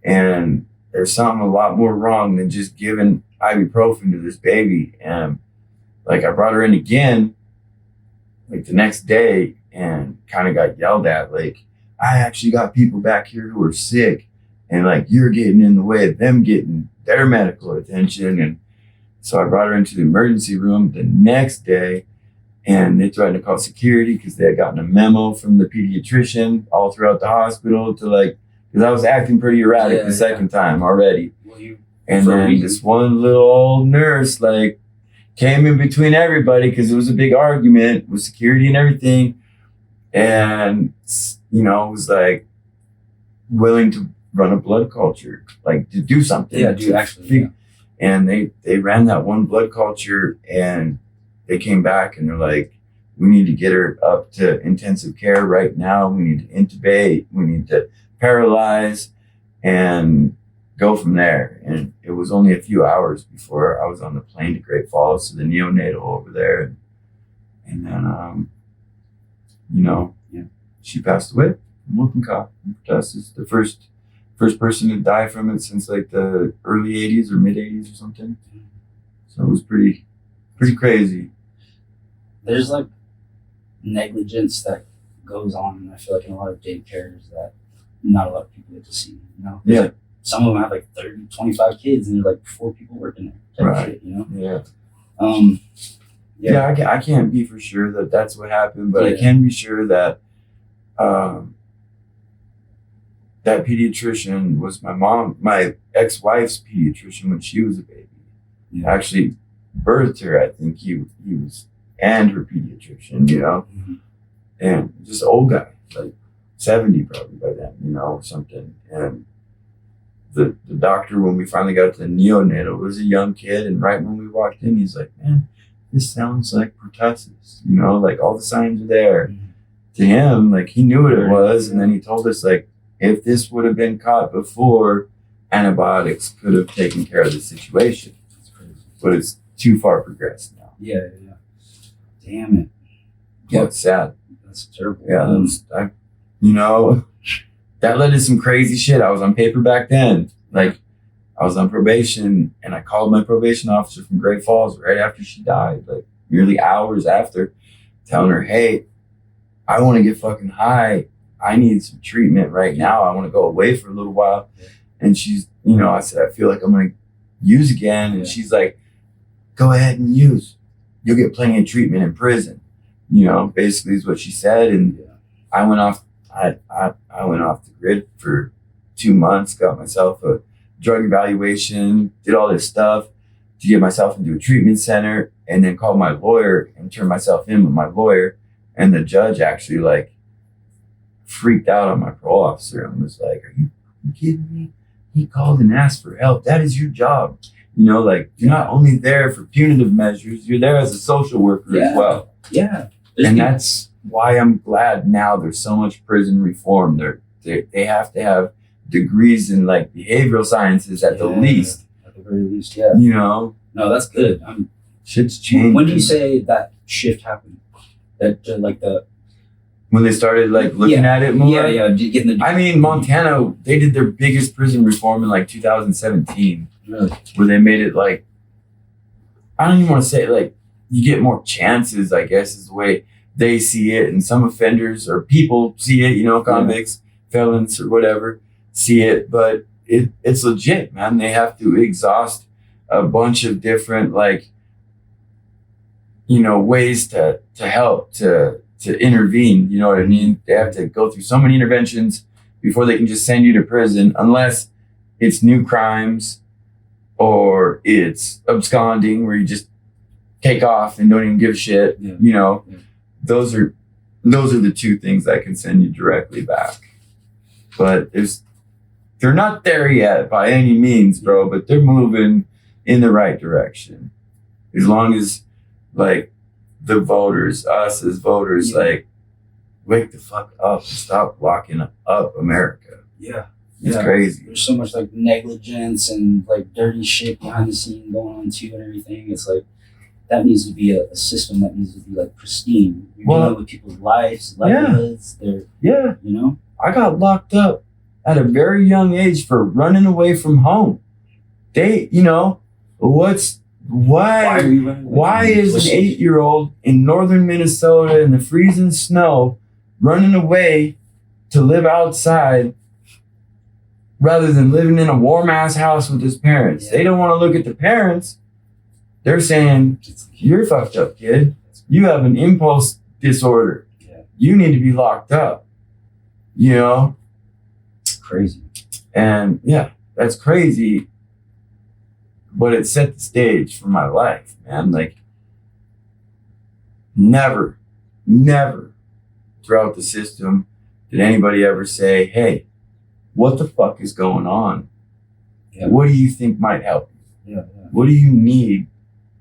and there's something a lot more wrong than just giving ibuprofen to this baby. And like, I brought her in again, like the next day, and kind of got yelled at. Like, I actually got people back here who are sick, and like, you're getting in the way of them getting their medical attention. And so I brought her into the emergency room the next day, and they threatened to call security because they had gotten a memo from the pediatrician all throughout the hospital to like, because I was acting pretty erratic the second time already. And then this one little old nurse like came in between everybody, because it was a big argument with security and everything. and, was like willing to run a blood culture, like to do something. Yeah, dude, actually. Yeah. And they ran that one blood culture, and they came back and they're like, we need to get her up to intensive care right now. We need to intubate. We need to paralyze and go from there. And it was only a few hours before I was on the plane to Great Falls to the neonatal over there. And then, Yeah. she passed away from whooping cough and pertussis. The first person to die from it since like the early 80s or mid 80s or something. So it was pretty crazy. There's like negligence that goes on, and I feel like in a lot of daycares that not a lot of people get to see, Yeah. Like, some of them have like 30, 25 kids, and there's like 4 people working there. Type shit, Yeah. Yeah. I can't be for sure that that's what happened, but I can be sure that that pediatrician was my ex-wife's pediatrician when she was a baby. Yeah. Actually birthed her. I think he was, and her pediatrician, Mm-hmm. and just old guy, like 70 probably by then, or something. And the doctor, when we finally got to the neonatal, was a young kid, and right when we walked in, he's like, man, this sounds like pertussis, like all the signs are there. Mm-hmm. To him, like he knew what it was, and then he told us like, if this would have been caught before, antibiotics could have taken care of the situation. That's crazy. But it's too far progressed now. Yeah. Damn it. Yeah, it's sad. That's terrible. Yeah, that led to some crazy shit. I was on paper back then. Like, I was on probation, and I called my probation officer from Great Falls right after she died, like merely hours after, telling her, hey, I want to get fucking high. I need some treatment right now. I want to go away for a little while. And she's, I said, I feel like I'm going to use again. And she's like, go ahead and use. You'll get plenty of treatment in prison. Basically is what she said. And I went off, I went off the grid for 2 months, got myself a drug evaluation, did all this stuff to get myself into a treatment center, and then called my lawyer and turned myself in with my lawyer. And the judge actually like freaked out on my parole officer and was like, are you kidding me? He called and asked for help. That is your job. You're not only there for punitive measures, you're there as a social worker as well. Yeah. And that's why I'm glad now there's so much prison reform. They have to have degrees in like behavioral sciences at the least. At the very least, yeah. No, that's good. Shit's changed. When do you say that shift happened? That when they started like looking at it more? Yeah. Getting Montana, they did their biggest prison reform in like 2017. Really? Where they made it like, I don't even want to say like, you get more chances, I guess is the way they see it. And some offenders or people see it, convicts, felons or whatever, see it. But it's legit, man. They have to exhaust a bunch of different like, ways to help, to intervene. You know what I mean? They have to go through so many interventions before they can just send you to prison, unless it's new crimes or it's absconding where you just take off and don't even give a shit. Yeah. Those are the two things that can send you directly back. But they're not there yet by any means, bro, but they're moving in the right direction. As long as like the voters, us as voters, like wake the fuck up and stop locking up America. Yeah. It's crazy. There's so much like negligence and like dirty shit behind the scene going on too and everything. It's like that needs to be a system that needs to be like pristine. You're dealing with people's lives, livelihoods. I got locked up at a very young age for running away from home. Why is an 8-year-old in northern Minnesota in the freezing snow running away to live outside rather than living in a warm ass house with his parents? They don't want to look at the parents. They're saying, you're fucked up, kid. You have an impulse disorder. You need to be locked up. Crazy. And that's crazy. But it set the stage for my life, man. Like, never throughout the system, did anybody ever say, hey, what the fuck is going on? Yeah. What do you think might help you? Yeah. What do you need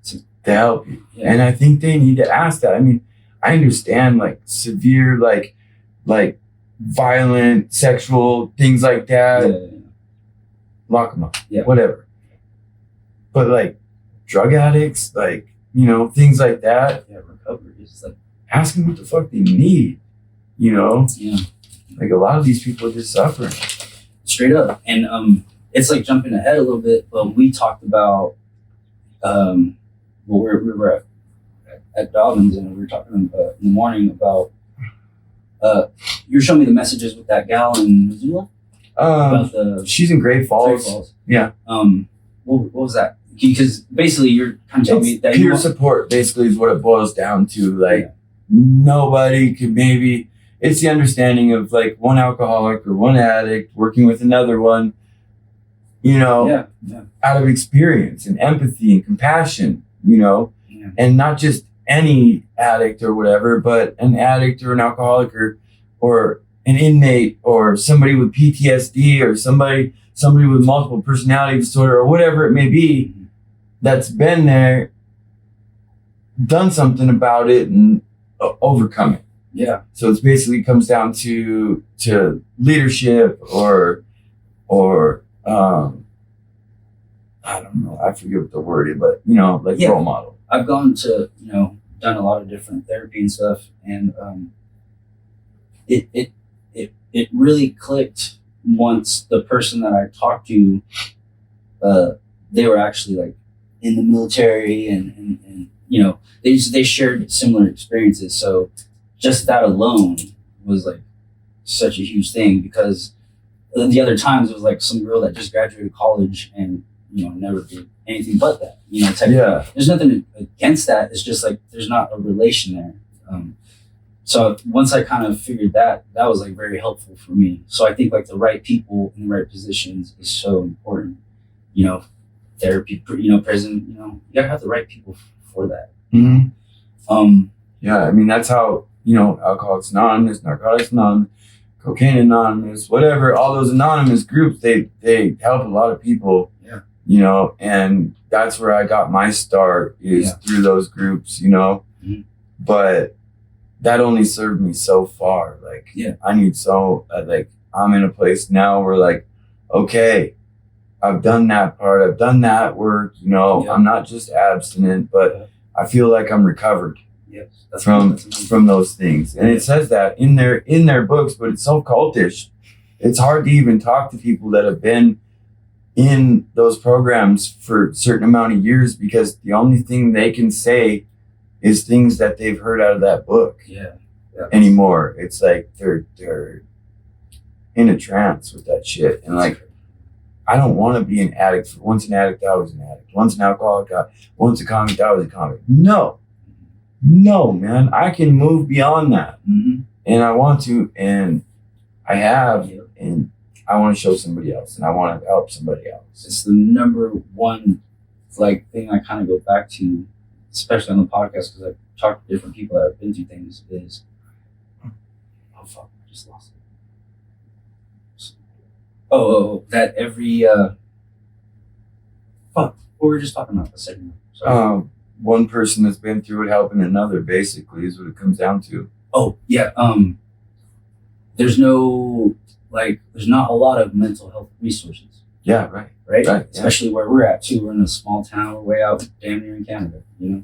to help you? Yeah. And I think they need to ask that. I mean, I understand like severe, like violent, sexual things like that. Yeah. Lock them up. Yeah. Whatever. But like drug addicts, like, you know, things like that. Yeah, recovery is like, ask them what the fuck they need. You know? Yeah. Like a lot of these people are just suffering. Straight up. And it's like jumping ahead a little bit, but we talked about well, we were at Dobbins, and we were talking in the morning about you were showing me the messages with that gal in Missoula about the she's in Great Falls. Great Falls. Yeah. What was that? Because basically you're kind of telling me that peer support basically is what it boils down to. Like Yeah. nobody could maybe, it's the understanding of like one alcoholic or one addict working with another one, you know, out of experience and empathy and compassion, you know, and not just any addict or whatever, but an addict or an alcoholic or an inmate or somebody with PTSD or somebody with multiple personality disorder or whatever it may be, that's been there, done something about it, and overcome it. Yeah. So it's basically comes down to leadership or I don't know, I forget what the word is, but you know, like role model. I've gone to, you know, done a lot of different therapy and stuff, and it really clicked once the person that I talked to, they were actually like in the military and you know, they shared similar experiences. So just that alone was like such a huge thing, because the other times it was like some girl that just graduated college and, you know, never did anything but that, you know, there's nothing against that. It's just like, there's not a relation there. So once I kind of figured that was like very helpful for me. So I think like the right people in the right positions is so important, you know, therapy, you know, prison, you know, you gotta have the right people for that. Mm-hmm. Yeah. I mean, that's how, you know, Alcoholics Anonymous, Narcotics Anonymous, Cocaine Anonymous, whatever, all those anonymous groups, they help a lot of people, you know, and that's where I got my start is through those groups, you know, but that only served me so far. Like, I need like, I'm in a place now where like, okay, I've done that part, I've done that work, you know, I'm not just abstinent, but I feel like I'm recovered. That's from those things. And it says that in their books, but it's so cultish. It's hard to even talk to people that have been in those programs for a certain amount of years, because the only thing they can say is things that they've heard out of that book anymore. It's like they're in a trance with that shit. And like, I don't want to be an addict. Once an addict, I was an addict. Once an alcoholic, once a convict, I was a convict. No, man, I can move beyond that. And I want to, and I have, and I want to show somebody else, and I want to help somebody else. It's the number one like thing I kind of go back to, especially on the podcast, because I've talked to different people that have been through things, is, oh fuck, I just lost it. That every fuck, what were we just talking about a second ago? Sorry. One person that's been through it helping another, basically, is what it comes down to. Oh yeah. There's not a lot of mental health resources. Yeah, right. Especially where we're at too. We're in a small town. We're way out, damn near in Canada. You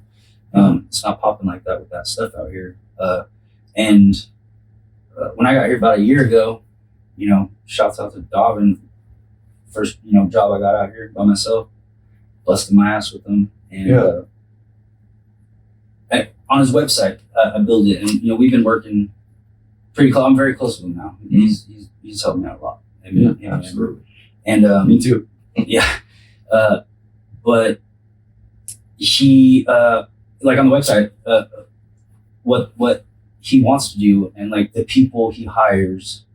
know, it's not popping like that with that stuff out here. And when I got here about a year ago, you know, shouts out to Dobbin. First, you know, job I got out here by myself, busting my ass with them, and on his website, I built it, and you know, we've been working pretty close. I'm very close with him now. He's helped me out a lot. Absolutely. And me too. But he like on the website, what he wants to do, and like the people he hires,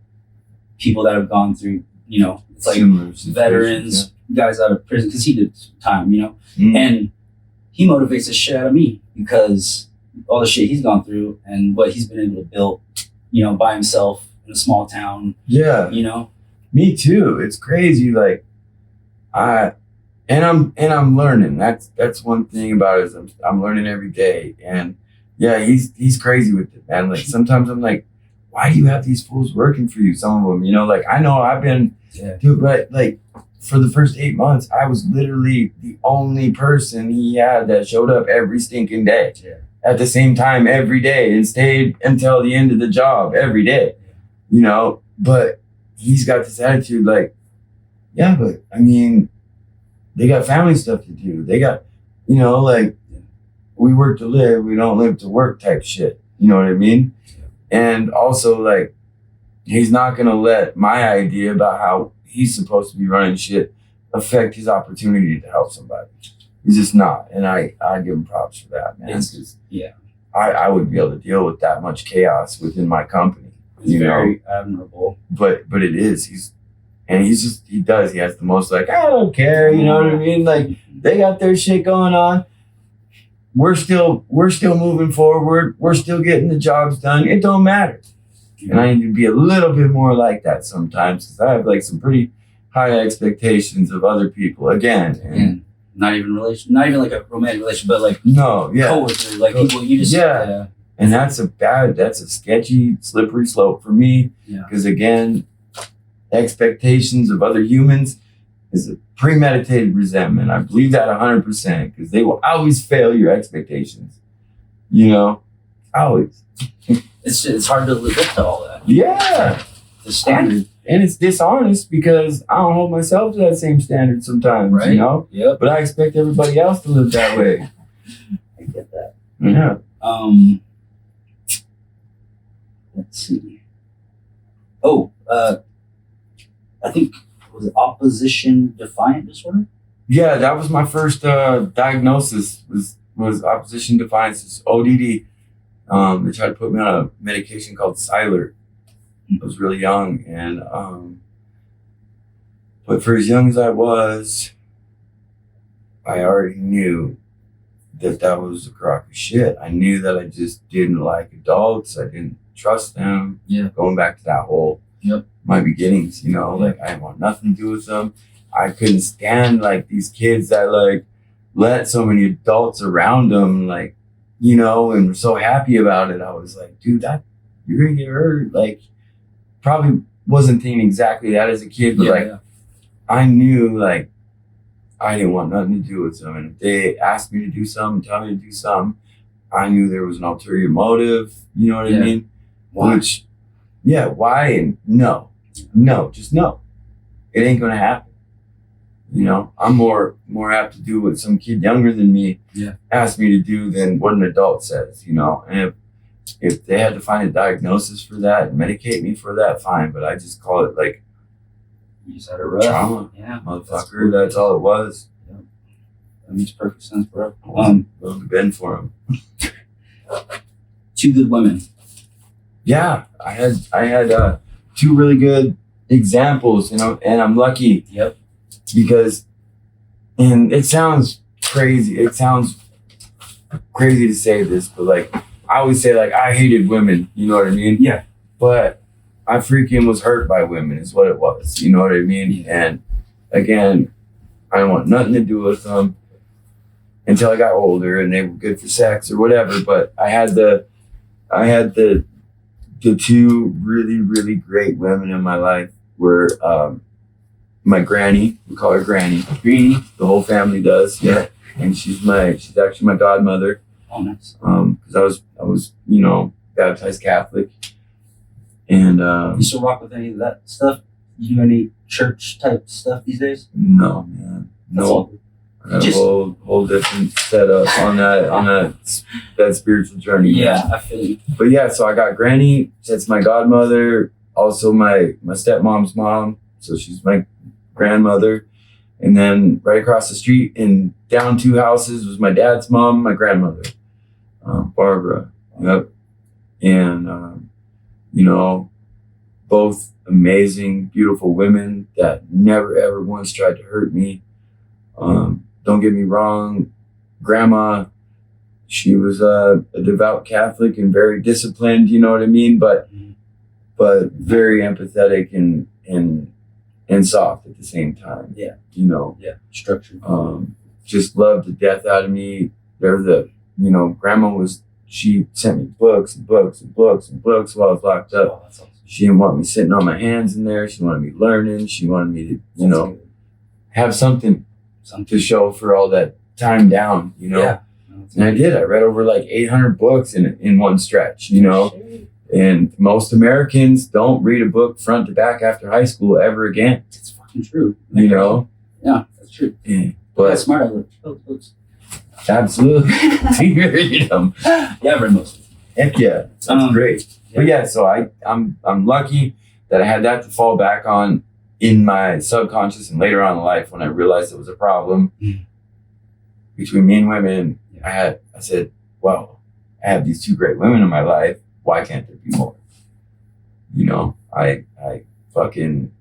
people that have gone through, you know, it's like veterans, guys out of prison, because he did time, you know, and he motivates the shit out of me, because all the shit he's gone through and what he's been able to build by himself in a small town. Yeah. Me too. It's crazy. Like I'm learning. That's one thing about it is I'm learning every day. And yeah, he's crazy with it, man. Like sometimes I'm like, why do you have these fools working for you? Some of them, like I know I've been, dude, but like for the first 8 months, I was literally the only person he had that showed up every stinking day at the same time every day and stayed until the end of the job every day, But he's got this attitude like, yeah, but I mean, they got family stuff to do. They got, like we work to live, we don't live to work type shit. You know what I mean? And also like, he's not going to let my idea about how he's supposed to be running shit affect his opportunity to help somebody. He's just not. And I give him props for that, man. I wouldn't be able to deal with that much chaos within my company. It's very admirable. But it is. He has the most like, I don't care, you know what I mean? Like they got their shit going on. We're still moving forward. We're still getting the jobs done. It don't matter. And I need to be a little bit more like that sometimes because I have like some pretty high expectations of other people again. And not even like a romantic relation, but like coworkers, like people you just And that's a sketchy, slippery slope for me. Because again, expectations of other humans is a premeditated resentment. I believe that 100% because they will always fail your expectations. Always. It's hard to live up to all that. Yeah. The standard. And it's dishonest because I don't hold myself to that same standard sometimes, right? Yep. But I expect everybody else to live that way. I get that. Yeah. Let's see. Oh, I think was it opposition defiant disorder? Yeah, that was my first diagnosis was opposition defiance, it's ODD. They tried to put me on a medication called Silert. I was really young, and but for as young as I was, I already knew that was a crock of shit. I knew that I just didn't like adults. I didn't trust them. Yeah. Going back to that whole my beginnings, like I didn't want nothing to do with them. I couldn't stand like these kids that like let so many adults around them, like, and were so happy about it. I was like, dude, you're gonna get hurt. Like, probably wasn't thinking exactly that as a kid, but I knew like I didn't want nothing to do with them. And if they asked me to do something, tell me to do something, I knew there was an ulterior motive. You know what I mean? Why? Why? And no, just no. It ain't gonna happen. I'm more apt to do what some kid younger than me asked me to do than what an adult says, And if they had to find a diagnosis for that and medicate me for that, fine. But I just call it like you just had a rough trauma. Yeah. Motherfucker, that's all it was. Yeah. That makes perfect sense, bro. Willing to bend for him. 2 good women. Yeah. I had 2 really good examples, and I'm lucky. Yep. Because, and it sounds crazy. It sounds crazy to say this, but like I always say, like I hated women. You know what I mean? Yeah. But I freaking was hurt by women, is what it was. You know what I mean? Yeah. And again, I didn't want nothing to do with them until I got older, and they were good for sex or whatever. But I had the 2 really, really great women in my life were my granny. We call her Granny. Greenie. The whole family does. Yeah. And she's actually my godmother. Oh, nice. Because I was baptized Catholic. And you still rock with any of that stuff? You do any church type stuff these days? No, man. No. I got a whole different setup on that spiritual journey. Yeah, man. I feel you. But yeah, so I got Granny. That's my godmother. Also my stepmom's mom. So she's my grandmother. And then right across the street and down 2 houses was my dad's mom, my grandmother, Barbara. Yep. And, both amazing, beautiful women that never, ever once tried to hurt me. Don't get me wrong. Grandma, she was a devout Catholic and very disciplined, you know what I mean? But but very empathetic and soft at the same time. Yeah. You know. Yeah. Structured. Just loved the death out of me. Grandma she sent me books and books and books and books while I was locked up. Oh, that's awesome. She didn't want me sitting on my hands in there. She wanted me learning. She wanted me to, have something to show for all that time down, Yeah. And I did. I read over like 800 books in one stretch, And most Americans don't read a book front to back after high school ever again. It's fucking true. Yeah, that's true. Yeah. But that's smart. I love books. Absolutely. You read them. Yeah, I read most of them. Heck yeah. That's great. Yeah. But so I'm lucky that I had that to fall back on in my subconscious and later on in life when I realized it was a problem between me and women. I said, well, I have these two great women in my life. Why can't there be more? I fucking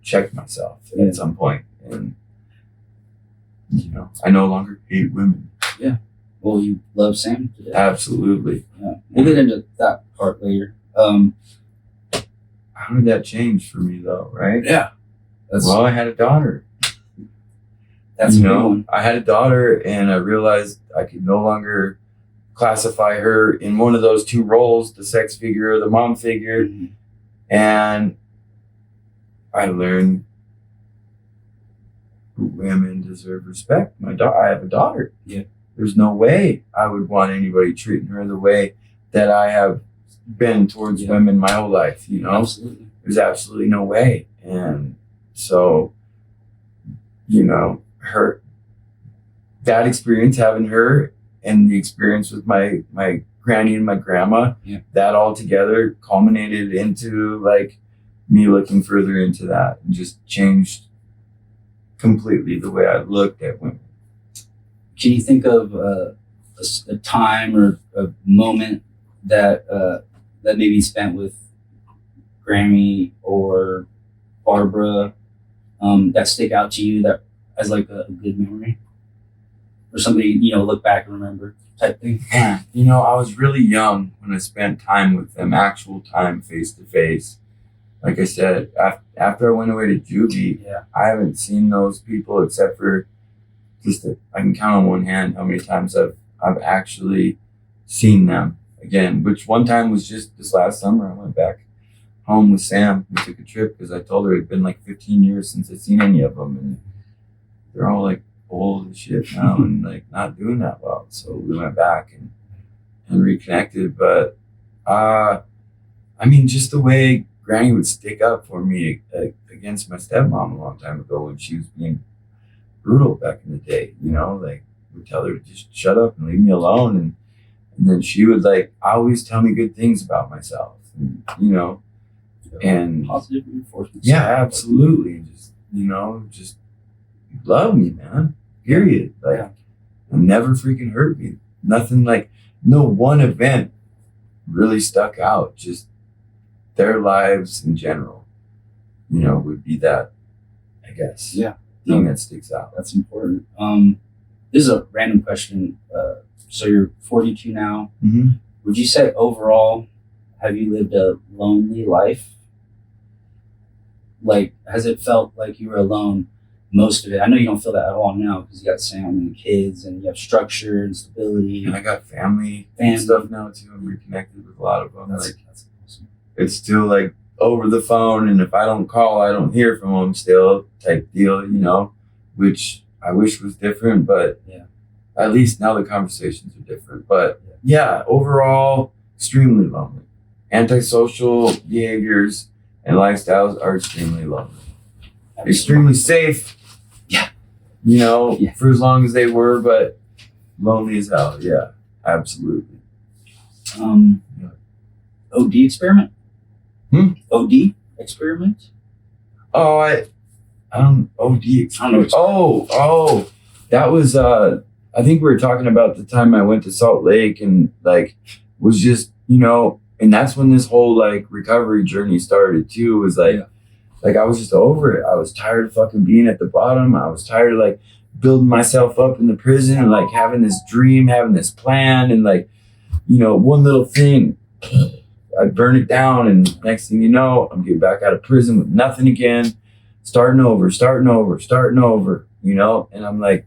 checked myself at some point, and I no longer hate women. Yeah. Well, you love Sam today. Absolutely. Yeah. We'll get into that part later. How did that change for me though? Right? Yeah. I had a daughter. That's a big one. I had a daughter, and I realized I could no longer classify her in one of those two roles, the sex figure or the mom figure. Mm-hmm. And I learned women deserve respect. I have a daughter. Yeah. There's no way I would want anybody treating her the way that I have been towards women my whole life, Absolutely. There's absolutely no way. And so, that experience, having her, and the experience with my granny and my grandma, that all together culminated into like me looking further into that and just changed completely the way I looked at women. Can you think of a time or a moment that that maybe you spent with Grammy or Barbara that stick out to you that as like a good memory? Or somebody, look back and remember type thing? I was really young when I spent time with them, actual time face to face. Like I said, after I went away to juvie, I haven't seen those people except for I can count on one hand how many times I've actually seen them again, which one time was just this last summer. I went back home with Sam. We took a trip because I told her it'd been like 15 years since I'd seen any of them, and they're all like old and shit now and like not doing that well. So we went back and reconnected. But just the way Granny would stick up for me against my stepmom a long time ago when she was being brutal back in the day, would tell her to just shut up and leave me alone, and then she would like always tell me good things about myself, and and positive reinforcement. Yeah, absolutely. Just love me, man. Period. And never freaking hurt me. Nothing like no one event really stuck out. Just their lives in general, would be that, I guess. Yeah. Thing that sticks out. That's important. This is a random question. So you're 42 now. Mm-hmm. Would you say overall, have you lived a lonely life? Like, has it felt like you were alone most of it? I know you don't feel that at all now because you got Sam and the kids and you have structure and stability. And I got family and stuff now too. I'm reconnected with a lot of them. That's awesome. It's still like over the phone, and if I don't call, I don't hear from them still type deal, which I wish was different, but at least now the conversations are different. But overall, extremely lonely. Antisocial behaviors and lifestyles are extremely lonely. Extremely safe, for as long as they were, but lonely as hell. Yeah, absolutely. OD experiment? OD experiment? Oh, I don't OD experiment. Oh, that was I think we were talking about the time I went to Salt Lake and like was just, and that's when this whole like recovery journey started too. Was like I was just over it. I was tired of fucking being at the bottom. I was tired of like building myself up in the prison and like having this dream, having this plan, and like, one little thing I'd burn it down, and next thing you know, I'm getting back out of prison with nothing again, starting over, you know? And I'm like,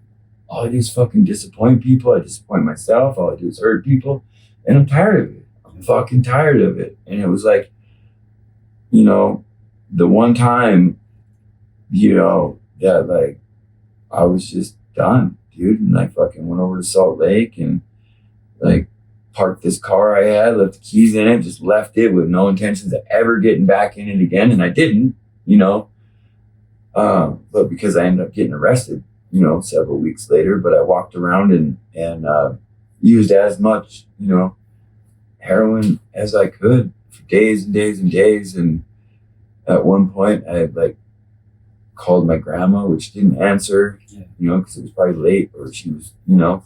all I do is fucking disappoint people. I disappoint myself. All I do is hurt people. And I'm tired of it. I'm fucking tired of it. And it was like, you know, the one time, you know, that like, I was just done, dude. And I fucking went over to Salt Lake and like parked this car I had, left the keys in it, just left it with no intentions of ever getting back in it again. And I didn't, you know, but because I ended up getting arrested, you know, several weeks later. But I walked around and used as much, you know, heroin as I could for days and days and days. And at one point I like called my grandma, which didn't answer, you know, because it was probably late, or she was, you know,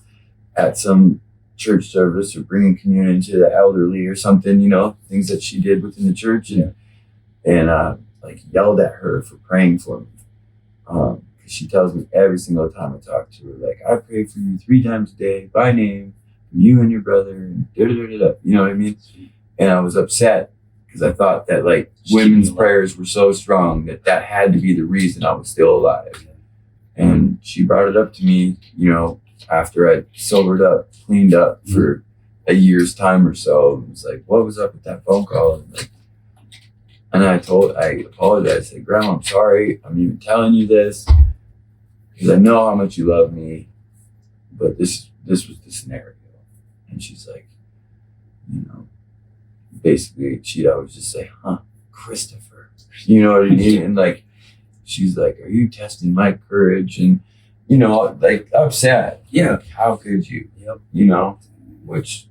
at some church service or bringing communion to the elderly or something, you know, things that she did within the church. And like yelled at her for praying for me. Because she tells me every single time I talk to her, like, I pray for you 3 times a day by name, for you and your brother, and da da da da. You know what I mean? And I was upset because I thought that like women's prayers were so strong that had to be the reason I was still alive. And she brought it up to me, you know, after I sobered up, cleaned up for a year's time or so. It was like, what was up with that phone call? And I apologized. I said, Grandma, I'm sorry. I'm even telling you this because I know how much you love me, but this was the scenario. And she's like, you know, basically she'd always just say, huh, Christopher, you know what I mean? And like, she's like, are you testing my courage? And, you know, like upset. Yeah. Like, how could you? You know, which.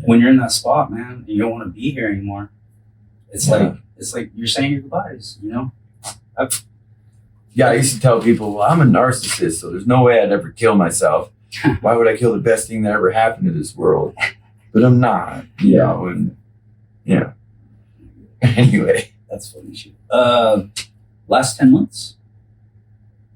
When you're in that spot, man, you don't want to be here anymore. It's like you're saying your goodbyes, you know? I used to tell people, well, I'm a narcissist, so there's no way I'd ever kill myself. Why would I kill the best thing that ever happened to this world? But I'm not, you know, and yeah. Anyway. That's funny shit. Last 10 months?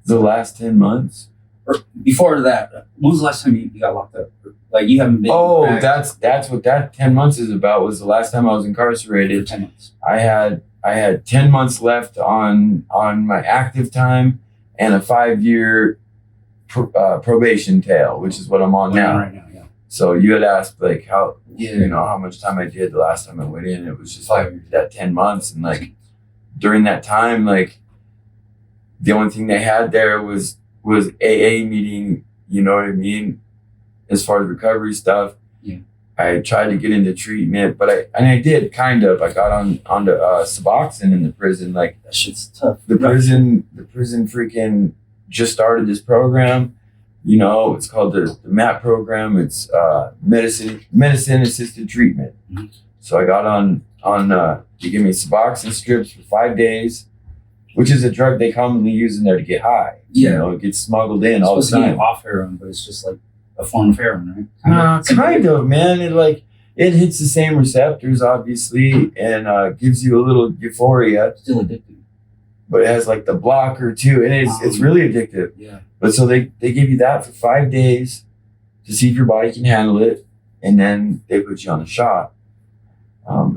The last 10 months? Or before that, when was the last time you got locked up? Like you haven't been. Oh, that's what that 10 months is about. Was the last time I was incarcerated. 10 months. I had 10 months left on my active time and a 5-year probation tail, which is what I'm on now. Right now, yeah. So you had asked like how you know how much time I did the last time I went in. It was just like that 10 months, and like during that time, like the only thing they had there was AA meeting. You know what I mean? As far as recovery stuff, I tried to get into treatment, but I did kind of. I got onto Suboxone in the prison. Like that shit's tough. The prison freaking just started this program. You know, it's called the MAP program. It's medicine assisted treatment. Mm-hmm. So I got on. They give me Suboxone strips for 5 days, which is a drug they commonly use in there to get high. Yeah, you know, it gets smuggled in all the time. Off heroin, but it's just like a form of heroin, right? Kind of, man. It hits the same receptors, obviously, and gives you a little euphoria. Still addictive. But it has like the blocker too, and it's really addictive. Yeah. But so they give you that for 5 days to see if your body can handle it, and then they put you on a shot.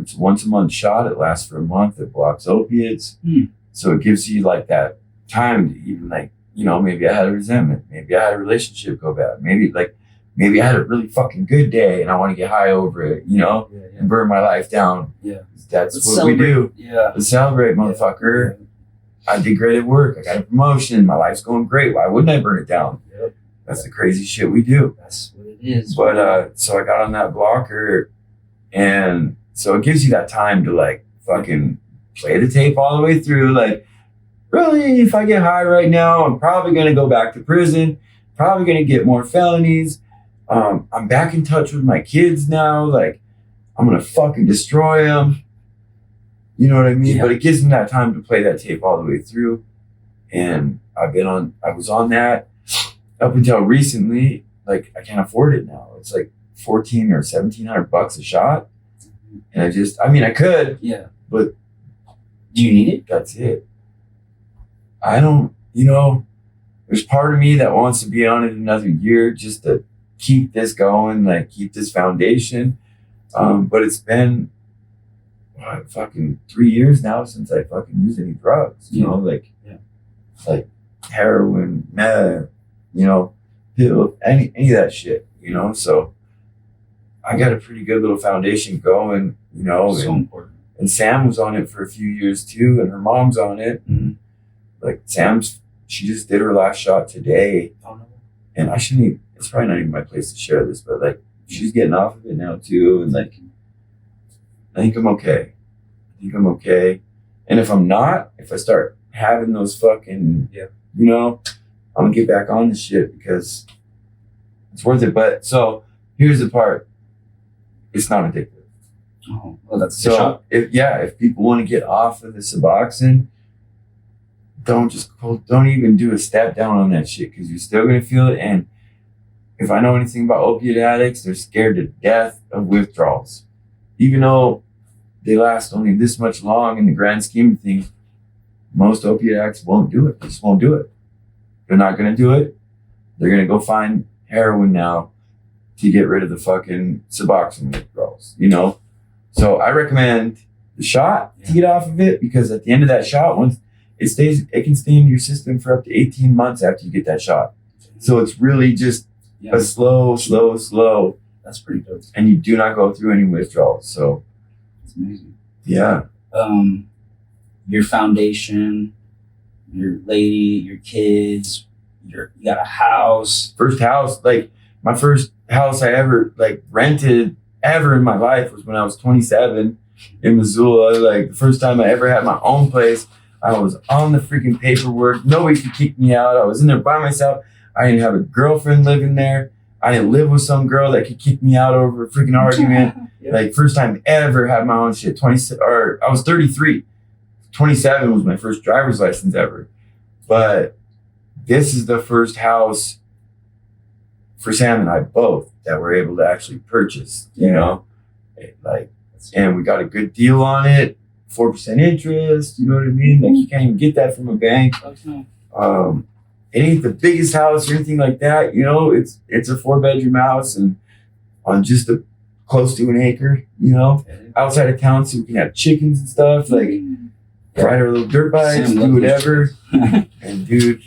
It's a once a month shot. It lasts for a month. It blocks opiates. So it gives you like that time to even like, you know, maybe I had a resentment. Maybe I had a relationship go bad. Maybe I had a really fucking good day and I want to get high over it, you know, and burn my life down. Yeah. That's what we do. Yeah. Let's celebrate, motherfucker. Yeah. I did great at work. I got a promotion. My life's going great. Why wouldn't I burn it down? Yep. That's the crazy shit we do. That's what it is. But so I got on that blocker, and so it gives you that time to like fucking play the tape all the way through. Like, really, if I get high right now, I'm probably going to go back to prison, probably going to get more felonies. I'm back in touch with my kids now. Like, I'm going to fucking destroy them. You know what I mean? Yeah. But it gives me that time to play that tape all the way through. And I was on that up until recently. Like, I can't afford it now. It's like $1,400 or $1,700 a shot. And I could. Yeah. But do you need it? That's it. I don't, you know, there's part of me that wants to be on it another year just to keep this going, like keep this foundation. But it's been what, fucking 3 years now since I fucking used any drugs. You know, like heroin, meth, you know, pill, any of that shit. You know, so I got a pretty good little foundation going. You know, So important. and Sam was on it for a few years too, and her mom's on it. Mm-hmm. Like she just did her last shot today, Oh, no. and I shouldn't even, it's probably not even my place to share this, but like she's getting off of it now too, and like I think I'm okay. And if I'm not, if I start having those fucking, you know, I'm gonna get back on this shit because it's worth it. But so here's the part: it's not addictive. Oh, well, that's the So shot. if people want to get off of the Suboxone, don't even do a step down on that shit because you're still gonna feel it. And if I know anything about opiate addicts, they're scared to death of withdrawals, even though they last only this much long in the grand scheme of things. Most opiate addicts won't do it. They just won't do it. They're not gonna do it. They're gonna go find heroin now to get rid of the fucking Suboxone withdrawals. You know. So I recommend the shot to get off of it because at the end of that shot, once it can stay in your system for up to 18 months after you get that shot. So it's really just a slow. That's pretty dope. And you do not go through any withdrawals. So it's amazing. Yeah. Your foundation, your lady, your kids, you got a house. First house, like my first house I ever like rented ever in my life was when I was 27 in Missoula. Like the first time I ever had my own place, I was on the freaking paperwork. Nobody could kick me out. I was in there by myself. I didn't have a girlfriend living there. I didn't live with some girl that could kick me out over a freaking argument. Like first time ever had my own shit. I was 33. 27 was my first driver's license ever. But this is the first house for Sam and I both that we're able to actually purchase, you know, and we got a good deal on it, 4% interest, you know what I mean? Like you can't even get that from a bank. It ain't the biggest house or anything like that, you know, it's a 4-bedroom house and on just close to an acre, you know, outside of town so we can have chickens and stuff, like ride our little dirt bikes, do whatever. And dude,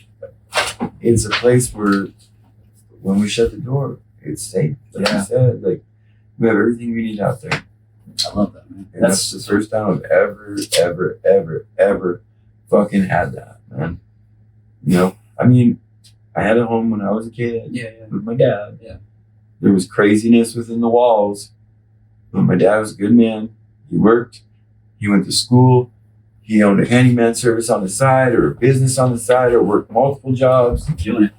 it's a place where when we shut the door, it's safe. Like you said, like we have everything we need out there. I love that, man. And that's the first time I've ever fucking had that, man. You know, I mean, I had a home when I was a kid with my dad. Yeah. There was craziness within the walls, but my dad was a good man. He worked. He went to school. He owned a handyman service on the side or a business on the side or worked multiple jobs. Doing it.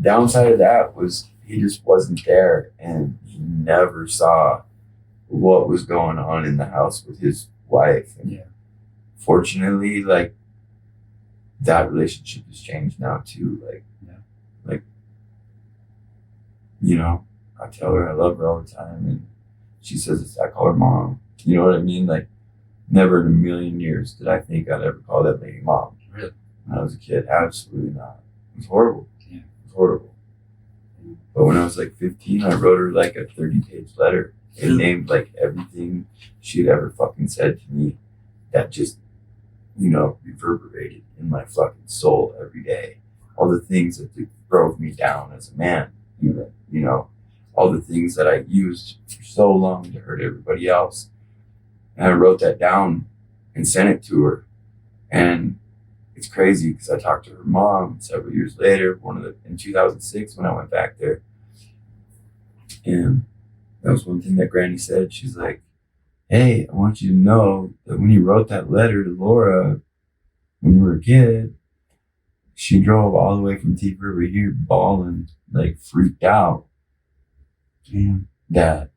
Downside of that was he just wasn't there and he never saw what was going on in the house with his wife. And fortunately, like that relationship has changed now too. Like, you know, I tell her I love her all the time and she says I call her mom. You know what I mean? Like never in a million years did I think I'd ever call that lady mom. Really? When I was a kid, absolutely not. It was horrible. Horrible. But when I was like 15, I wrote her like a 30-page letter and named like everything she'd ever fucking said to me that just, you know, reverberated in my fucking soul every day. All the things that drove me down as a man, even, you know, all the things that I used for so long to hurt everybody else. And I wrote that down and sent it to her. And it's crazy because I talked to her mom several years later, in 2006 when I went back there. And that was one thing that Granny said. She's like, hey, I want you to know that when you wrote that letter to Laura when you were a kid, she drove all the way from Thief River here bawling, like freaked out. And that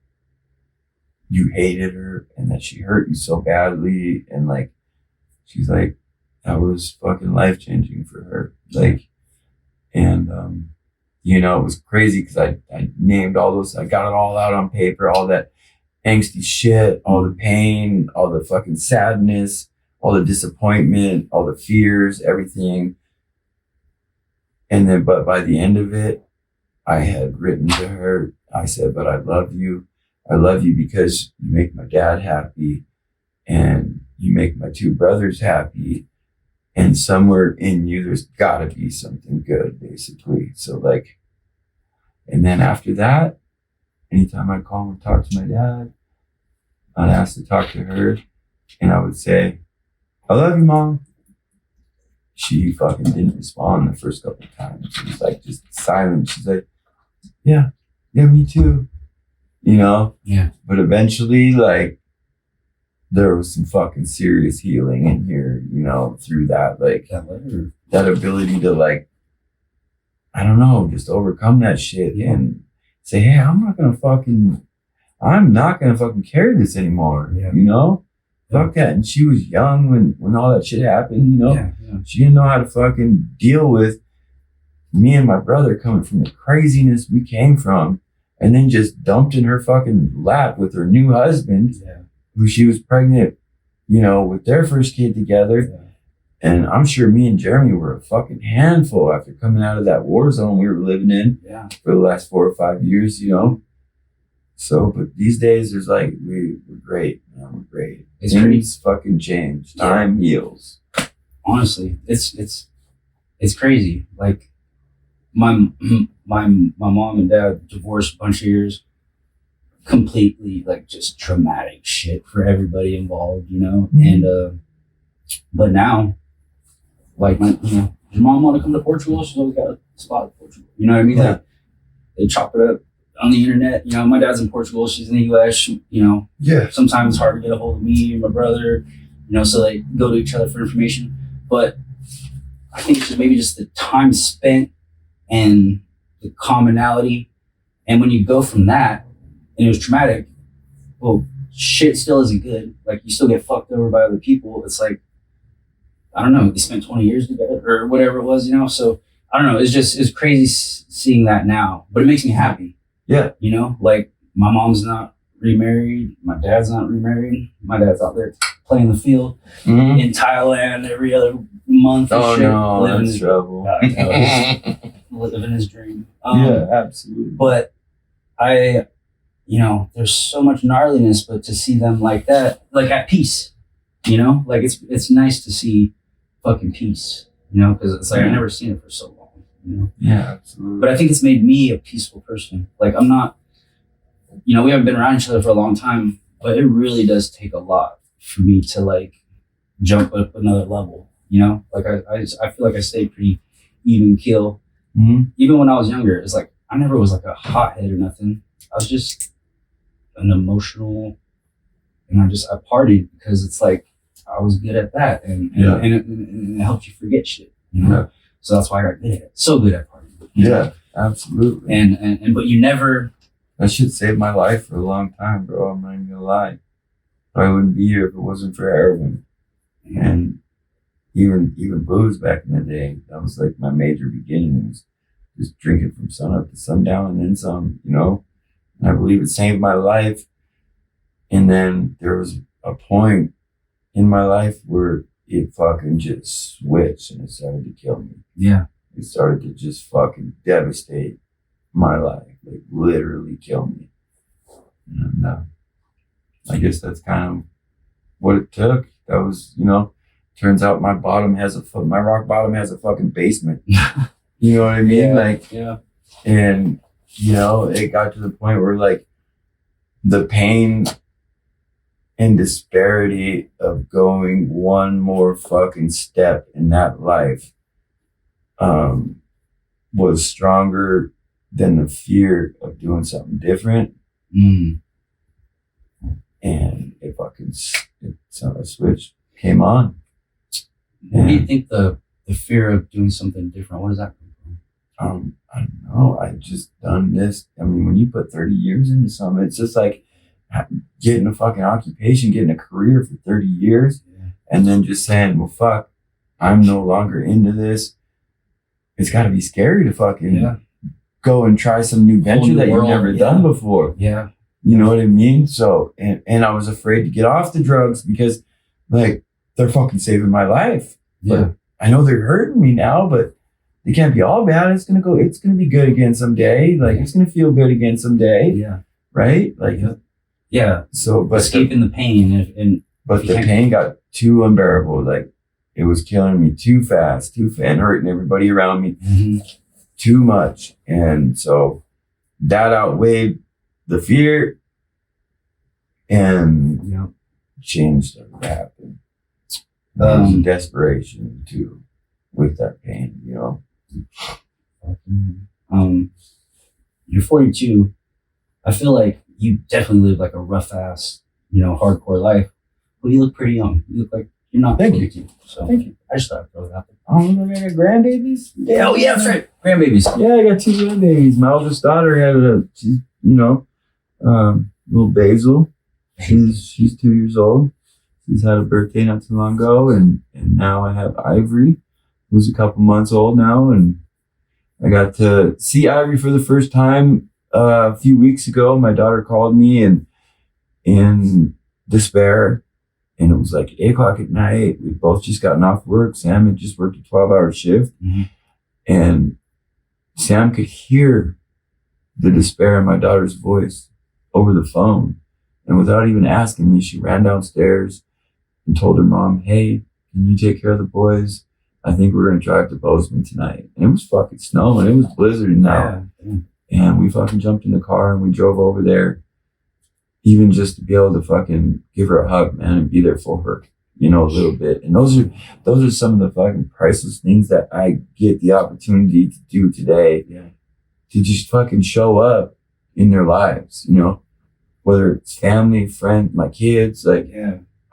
you hated her and that she hurt you so badly. And like, she's like, that was fucking life-changing for her. Like, and, you know, it was crazy because I named all those, I got it all out on paper, all that angsty shit, all the pain, all the fucking sadness, all the disappointment, all the fears, everything. And then, but by the end of it, I had written to her, I said, but I love you. I love you because you make my dad happy and you make my two brothers happy. And somewhere in you, there's gotta be something good, basically. So like, and then after that, anytime I'd call and talk to my dad, I'd ask to talk to her and I would say, I love you, Mom. She fucking didn't respond the first couple of times. She was like just silent. She's like, yeah, me too. You know? Yeah. But eventually, like, there was some fucking serious healing in here, you know, through that, like, that ability to, like, I don't know, just overcome that shit and say, hey, I'm not gonna fucking carry this anymore, you know? Fuck that. And she was young when all that shit happened, you know? Yeah. She didn't know how to fucking deal with me and my brother coming from the craziness we came from and then just dumped in her fucking lap with her new husband, who she was pregnant, you know, with their first kid together. Yeah. And I'm sure me and Jeremy were a fucking handful after coming out of that war zone we were living in for the last 4 or 5 years, you know? So, but these days there's like, we're great, man, we're great. Things fucking change. Time heals. Honestly, it's crazy. Like my mom and dad divorced a bunch of years, completely like just traumatic shit for everybody involved, you know. And but now, like your mom want to come to Portugal, she's always got a spot in Portugal. You know what I mean? Like they chop it up on the internet. You know, my dad's in Portugal, she's in the US. You know, sometimes it's hard to get a hold of me and my brother. You know, so they go to each other for information. But I think it's maybe just the time spent and the commonality. And when you go from that, and it was traumatic, well, shit still isn't good. Like, you still get fucked over by other people. It's like, I don't know, they spent 20 years together or whatever it was, you know? So, I don't know. It's crazy seeing that now. But it makes me happy. Yeah. You know? Like, my mom's not remarried. My dad's not remarried. My dad's out there playing the field in Thailand every other month. Oh, no, that's trouble. Living his dream. Yeah, absolutely. But there's so much gnarliness, but to see them like that, like at peace, you know, like it's nice to see fucking peace, you know, because it's like I've never seen it for so long, you know. Yeah, absolutely. But I think it's made me a peaceful person. Like, I'm not, you know, we haven't been around each other for a long time, but it really does take a lot for me to like jump up another level, you know. Like I feel like I stayed pretty even keel. Even when I was younger, it's like I never was like a hothead or nothing. I was just an emotional, and I partied because it's like I was good at that, and it helped you forget shit, you know. Yeah. So that's why I got good at it. So good at partying. Yeah, absolutely. And but you never. That shit saved my life for a long time, bro. I'm not even gonna lie. I wouldn't be here if it wasn't for heroin, and even booze back in the day. That was like my major beginning. Was just drinking from sun up to sundown and then some, you know. And I believe it saved my life. And then there was a point in my life where it fucking just switched and it started to kill me. Yeah. It started to just fucking devastate my life, like literally kill me. And I guess that's kind of what it took. That was, you know, turns out my rock bottom has a fucking basement. You know what I mean? Yeah. And, you know, it got to the point where like the pain and disparity of going one more fucking step in that life was stronger than the fear of doing something different. And it fucking, a switch came on. What do you think the fear of doing something different, what does that come from? I don't know. I just done this. I mean, when you put 30 years into something, it's just like getting a fucking occupation, getting a career for 30 years, and then just saying, well, fuck, I'm no longer into this. It's got to be scary to fucking go and try some new venture that you've never done before. Yeah. You know what I mean? So, and I was afraid to get off the drugs because, like, they're fucking saving my life. Yeah. But I know they're hurting me now, but they can't be all bad. It's gonna be good again someday. Like, it's gonna feel good again someday. Yeah. Right? Like, Yeah. So, but escaping the pain but the pain got too unbearable. Like it was killing me too fast, and hurting everybody around me too much. And so that outweighed the fear and changed what happened. Desperation too with that pain, You're 42. I feel like you definitely live like a rough ass, hardcore life. But you look pretty young. You look like you're not 42. So Thank you. I just thought I'd throw it out there. Oh, I got grandbabies? Yeah, oh yeah, that's right. Grandbabies. Yeah, I got 2 grandbabies. My oldest daughter had little Basil. She's 2 years old. She's had a birthday not too long ago, and now I have Ivory, who's a couple months old now, and I got to see Ivory for the first time a few weeks ago. My daughter called me and in despair, and it was like 8:00 at night. We'd both just gotten off work. Sam had just worked a 12-hour shift, and Sam could hear the despair in my daughter's voice over the phone. And without even asking me, she ran downstairs and told her mom, "Hey, can you take care of the boys? I think we're going to drive to Bozeman tonight." And it was fucking snowing. It was blizzarding out. Yeah. And we fucking jumped in the car and we drove over there, even just to be able to fucking give her a hug, man, and be there for her, a little bit. And those are some of the fucking priceless things that I get the opportunity to do today. Yeah. To just fucking show up in their lives, whether it's family, friend, my kids,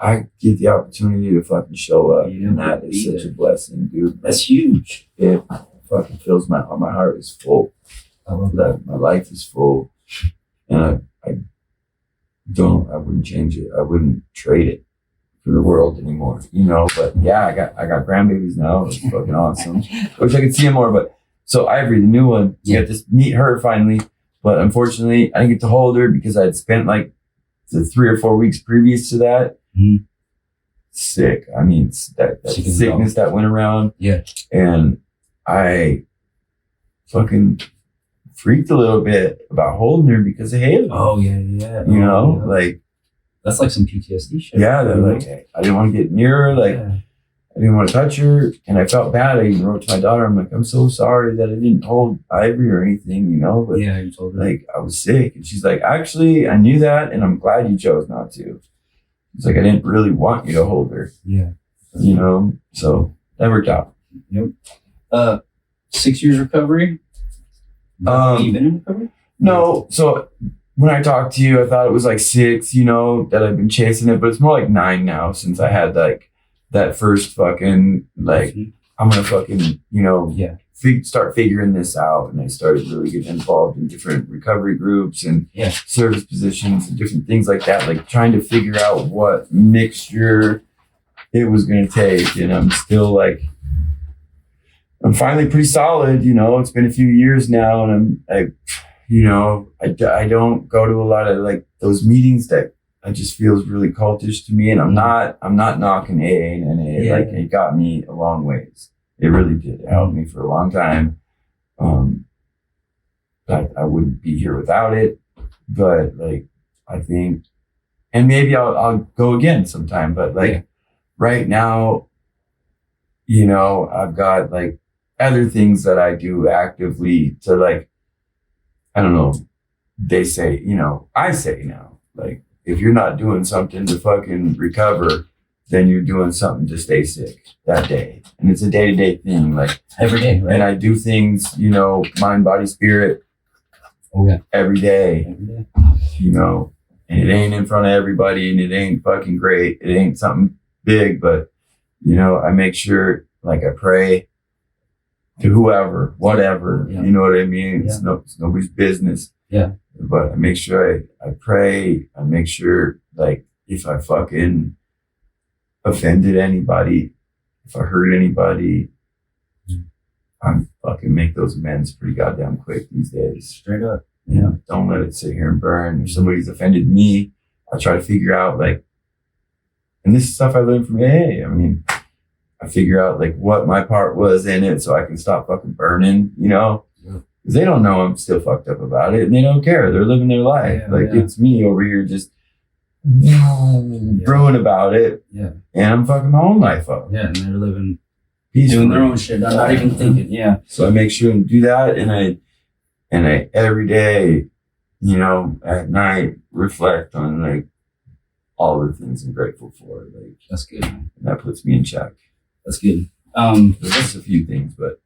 I get the opportunity to fucking show up, and that is such a blessing, dude. That's huge. It fucking fills my heart is full. I love that. My life is full, and I wouldn't change it. I wouldn't trade it for the world anymore, But yeah, I got grandbabies now. It's fucking awesome. I wish I could see them more, but so Ivory, the new one, you got to meet her finally. But unfortunately, I didn't get to hold her because I had spent like the 3 or 4 weeks previous to that sick. I mean, that sickness that went around. Yeah. And I fucking freaked a little bit about holding her because of Haley. Oh, yeah. Like. That's like some PTSD shit. Yeah, like, I didn't want to get near her. I didn't want to touch her, and I felt bad. I even wrote to my daughter. I'm like, "I'm so sorry that I didn't hold Ivory or anything, But yeah, you told her. Like I was sick, and she's like, "Actually, I knew that, and I'm glad you chose not to." It's like I didn't really want you to hold her. Yeah, So that worked out. Yep. 6 years recovery. Have you been in recovery? No. So when I talked to you, I thought it was like 6. That I've been chasing it, but it's more like 9 now since I had that first fucking, I'm going to fucking, start figuring this out. And I started really getting involved in different recovery groups and service positions and different things like that, like trying to figure out what mixture it was going to take. And I'm still I'm finally pretty solid, it's been a few years now, and I don't go to a lot of those meetings that it just feels really cultish to me, and I'm not knocking AA and NA. Yeah. It got me a long ways. It really did. It helped me for a long time. I wouldn't be here without it. But I think, and maybe I'll go again sometime. But right now, I've got other things that I do actively to I don't know. They say, I say now, if you're not doing something to fucking recover, then you're doing something to stay sick that day. And it's a day-to-day thing, every day, right? And I do things, mind, body, spirit. Oh yeah. Every day. And it ain't in front of everybody, and it ain't fucking great. It ain't something big, but I make sure I pray to whoever, whatever, you know what I mean? It's nobody's business. Yeah. But I make sure I pray. I make sure if I fucking offended anybody, if I hurt anybody, I'm fucking make those amends pretty goddamn quick these days. Straight up. Yeah. Don't let it sit here and burn. If somebody's offended me, I try to figure out and this is stuff I learned from AA. I mean, I figure out what my part was in it so I can stop fucking burning, because they don't know I'm still fucked up about it, and they don't care. They're living their life. It's me over here just brewing about it. Yeah. And I'm fucking my own life up. Yeah, and they're living, Peacefully. doing their own shit. I'm not even thinking. Yeah. So I make sure to do that, and I every day, you know, at night reflect on like all the things I'm grateful for. Like That's good, man. and that puts me in check. That's good. There's just a few things, but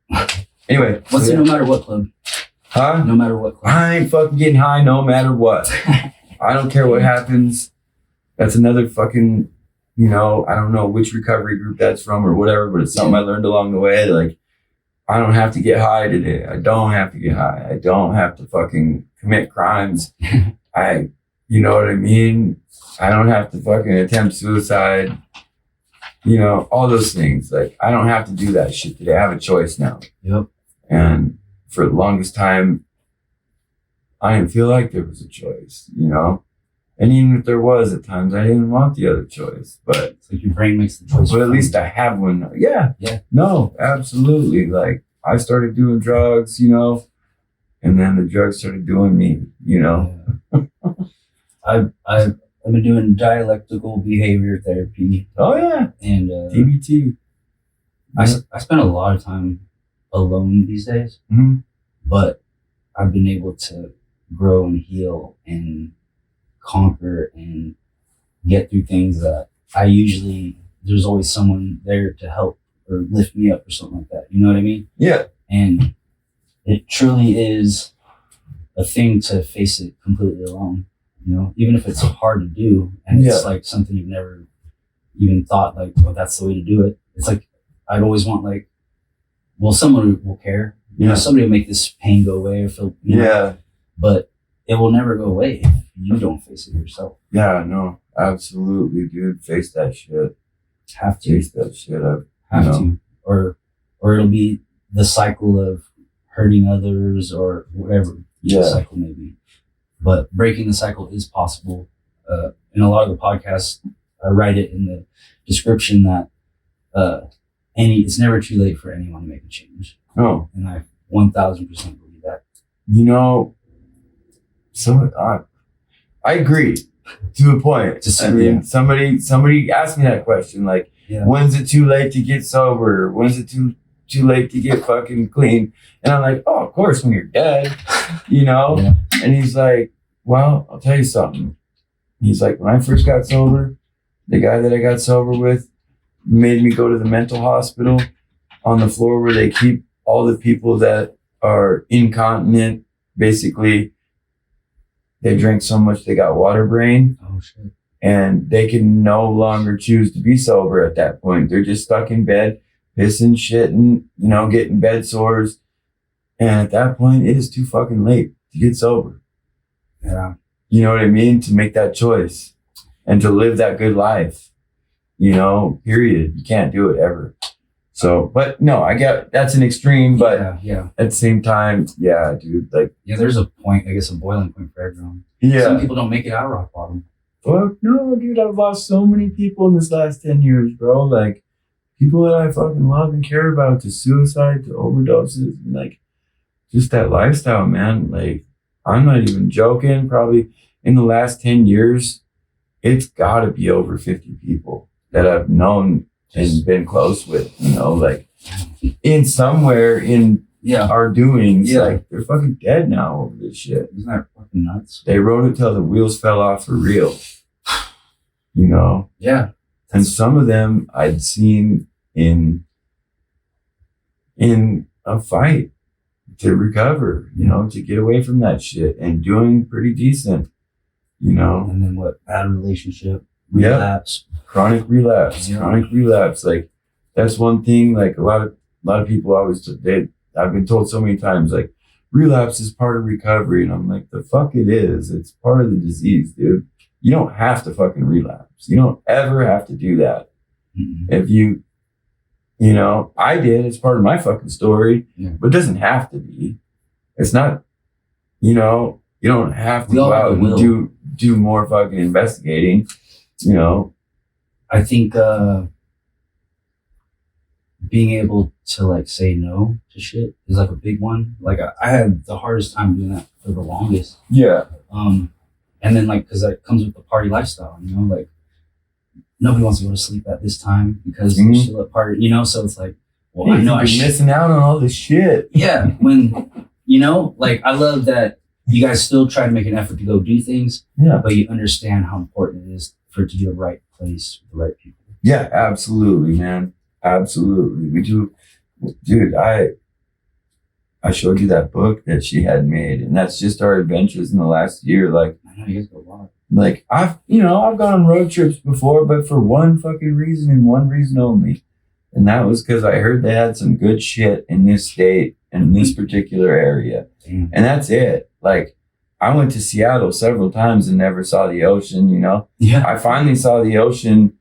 anyway. What's the no matter what club? Huh? No matter what club. I ain't fucking getting high no matter what. I don't care what happens. That's another fucking, you know, I don't know which recovery group that's from or whatever, but it's something I learned along the way. Like, I don't have to get high today. I don't have to get high. I don't have to fucking commit crimes. You know what I mean? I don't have to fucking attempt suicide. You know, all those things. Like, I don't have to do that shit today. I have a choice now. Yep. And for the longest time, I didn't feel like there was a choice, you know? And even if there was at times, I didn't want the other choice. But it's like your brain makes the choice. But at least I have one. Yeah. Yeah. No, absolutely. Like, I started doing drugs, you know, and then the drugs started doing me, you know? Yeah. I've been doing dialectical behavior therapy. Oh, yeah. And DBT. I spend a lot of time alone these days, but I've been able to grow and heal and conquer and get through things that there's always someone there to help or lift me up or something like that. You know what I mean? Yeah. And it truly is a thing to face it completely alone, you know, even if it's hard to do. And it's like something you've never even thought like, oh, that's the way to do it. It's like, I'd always want like, well, someone will care. You know, somebody will make this pain go away or feel, you know, but it will never go away if you don't face it yourself. Yeah, no, absolutely, dude. Face that shit. Have to. Face that shit up. Have to. Or it'll be the cycle of hurting others or whatever the cycle may be. But breaking the cycle is possible. In a lot of the podcasts, I write it in the description that it's never too late for anyone to make a change. Oh. And I 1000% believe that. You know, so I agree to a point. I mean, somebody asked me that question, like, when's it too late to get sober? When's it too late to get fucking clean? And I'm like, oh, of course, when you're dead, you know? Yeah. And he's like, well, I'll tell you something. He's like, when I first got sober, the guy that I got sober with made me go to the mental hospital on the floor where they keep all the people that are incontinent. Basically, they drink so much they got water brain. Oh, shit. And they can no longer choose to be sober at that point. They're just stuck in bed, pissing, shitting, you know, getting bed sores. And at that point, it is too fucking late to get sober. Yeah. You know what I mean? To make that choice and to live that good life, you know, period. You can't do it ever. So, but no, I get that's an extreme, but at the same time, dude, like, there's a point, I guess, a boiling point for everyone. Yeah. Some people don't make it out of rock bottom. Fuck no, dude, I've lost so many people in this last 10 years, bro. Like, people that I fucking love and care about, to suicide, to overdoses, and like, just that lifestyle, man. Like, I'm not even joking. Probably in the last 10 years, it's gotta be over 50 people that I've known and been close with, you know, like in somewhere in our doings, like they're fucking dead now over this shit. Isn't that fucking nuts? They wrote it till the wheels fell off for real, you know? Yeah. And some of them I'd seen in a fight to recover, you know, to get away from that shit and doing pretty decent, you know? And then what? Bad relationship, relapse. Chronic relapse. Like, that's one thing. Like, a lot of people always I've been told so many times, like, relapse is part of recovery, and I'm like, the fuck it is. It's part of the disease, dude. You don't have to fucking relapse. You don't ever have to do that. Mm-hmm. If you know, I did. It's part of my fucking story, but it doesn't have to be. It's not. You know, you don't have to go out and do more fucking investigating. You know. I think being able to like say no to shit is like a big one. Like I had the hardest time doing that for the longest. Yeah. And then like, cause that comes with the party lifestyle, you know, like nobody wants to go to sleep at this time because they're still at party, you know? So it's like, well, I know I'm missing out on all this shit. Yeah. When, you know, like I love that you guys still try to make an effort to go do things, but you understand how important it is for it to do the right place with the right people. Yeah, absolutely, man. Absolutely. We do. Dude, I showed you that book that she had made, and that's just our adventures in the last year. Like, I know you guys go a lot. Like I've gone on road trips before, but for one fucking reason and one reason only. And that was because I heard they had some good shit in this state and in this particular area. Damn. And that's it. Like, I went to Seattle several times and never saw the ocean, you know? Yeah. I finally saw the ocean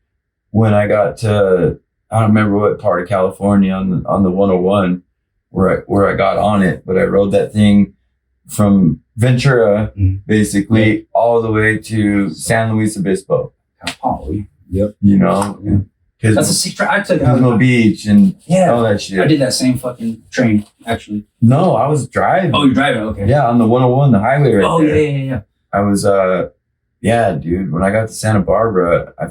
when I got to, I don't remember what part of California on the 101 where I got on it, but I rode that thing from Ventura, basically, all the way to San Luis Obispo. Holly. Yep. You know? Yeah. That's a secret. I took Pismo Beach and all that shit. I did that same fucking train, actually. No, I was driving. Oh, you're driving? Okay. Yeah, on the 101, the highway right there. Oh, yeah. I was, dude, when I got to Santa Barbara, I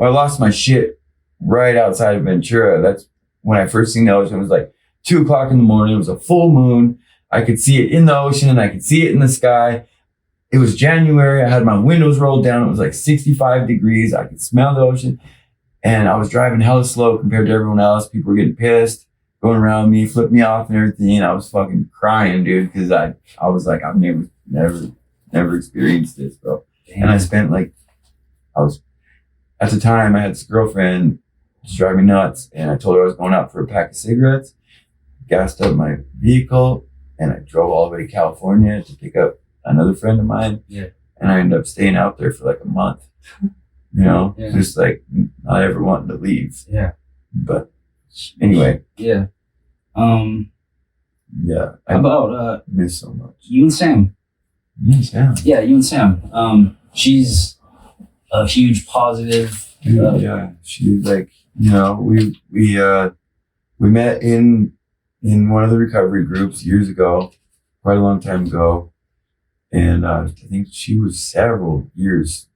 lost my shit right outside of Ventura. That's when I first seen the ocean. It was like 2:00 in the morning. It was a full moon. I could see it in the ocean. I could see it in the sky. It was January. I had my windows rolled down. It was like 65 degrees. I could smell the ocean. And I was driving hella slow compared to everyone else. People were getting pissed, going around me, flipped me off and everything. I was fucking crying, dude, because I was like, I've never experienced this, bro. Damn. And I spent at the time, I had this girlfriend just driving me nuts. And I told her I was going out for a pack of cigarettes, gassed up my vehicle, and I drove all the way to California to pick up another friend of mine. Yeah. And I ended up staying out there for like a month. You know, just like not ever wanting to leave. Yeah. But anyway. Yeah. Yeah. How about miss so much. You and Sam. Me and Sam. Yeah, you and Sam. She's a huge positive. Yeah. She's like, you know, we met in one of the recovery groups years ago, quite a long time ago. And I think she was several years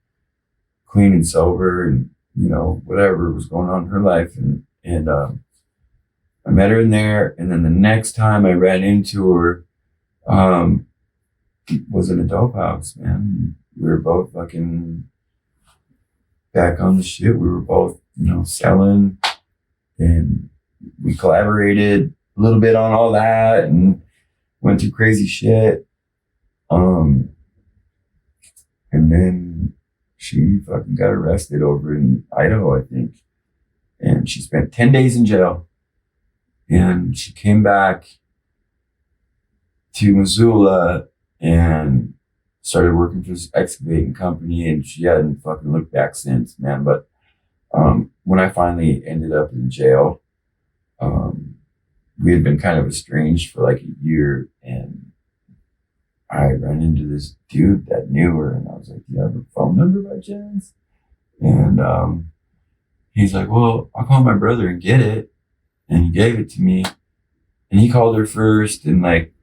clean and sober and, you know, whatever was going on in her life. And I met her in there. And then the next time I ran into her was in a dope house, man. We were both fucking back on the shit. We were both, you know, selling, and we collaborated a little bit on all that and went through crazy shit. And then she fucking got arrested over in Idaho, I think. And she spent 10 days in jail. And she came back to Missoula and started working for this excavating company. And she hadn't fucking looked back since, man. But when I finally ended up in jail, we had been kind of estranged for like a year. And I ran into this dude that knew her, and I was like, "Do you have her phone number by chance?" And he's like, "Well, I'll call my brother and get it." And he gave it to me, and he called her first, and like,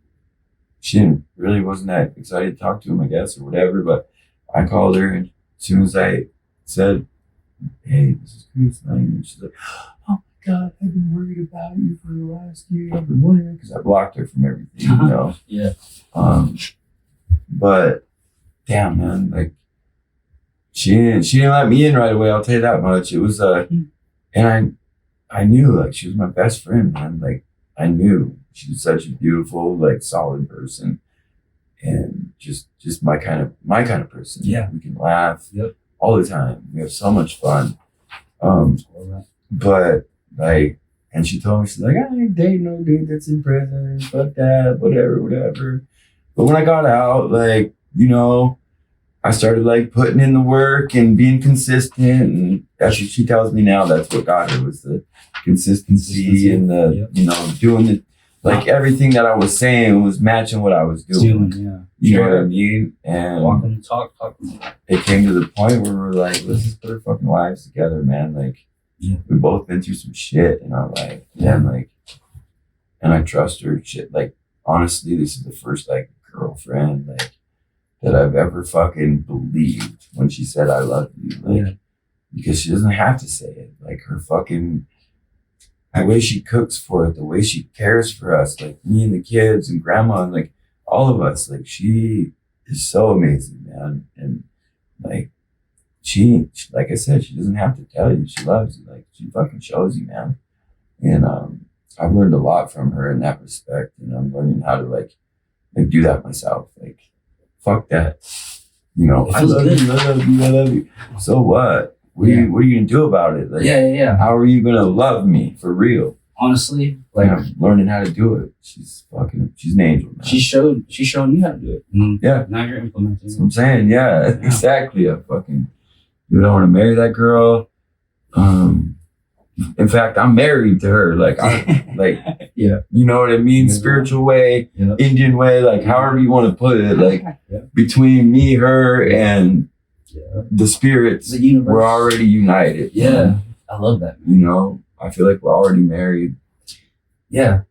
she wasn't that excited to talk to him, I guess, or whatever. But I called her, and as soon as I said, "Hey, this is Chris," and she's like, "Oh my God, I've been worried about you for the last year. I've been wondering," because I blocked her from everything, you know. Yeah. But damn, man, like she didn't let me in right away. I'll tell you that much. It was and I knew like she was my best friend, man. Like I knew she was such a beautiful, like solid person, and just my kind of person. Yeah, we can laugh all the time. We have so much fun. But like, and she told me, she's like, "I ain't dating no dude that's in prison. Fuck that, whatever." But when I got out, like, you know, I started like putting in the work and being consistent. And that's what she tells me now. That's what got her, was the consistency and the, you know, doing the, like everything that I was saying was matching what I was doing. You know what I mean? And walking, talk. It came to the point where we're like, let's just put our fucking lives together, man. Like, we both been through some shit in our life. And like, and I trust her. Shit, like, honestly, this is the first like girlfriend like that I've ever fucking believed when she said I love you. Like, because she doesn't have to say it. Like her fucking, the way she cooks for it, the way she cares for us, like me and the kids and grandma and like all of us, like she is so amazing, man. And like she, like I said, she doesn't have to tell you she loves you. Like she fucking shows you, man. And I've learned a lot from her in that respect. And I'm learning how to like do that myself. Like, fuck that. You know, I love you, I love you, I love you. So what? What are you gonna do about it? Like, how are you gonna love me for real? Honestly, like I'm learning how to do it. She's an angel, man. She's shown you how to do it. Mm-hmm. Yeah. Now you're implementing. That's what I'm saying. Yeah, exactly. I fucking, dude, I want to marry that girl. In fact, I'm married to her. Like, you know what I mean? Spiritual way, Indian way, like however you want to put it. Like between me, her, and the spirits, the universe, we're already united. Yeah, I love that. You know, I feel like we're already married. Yeah,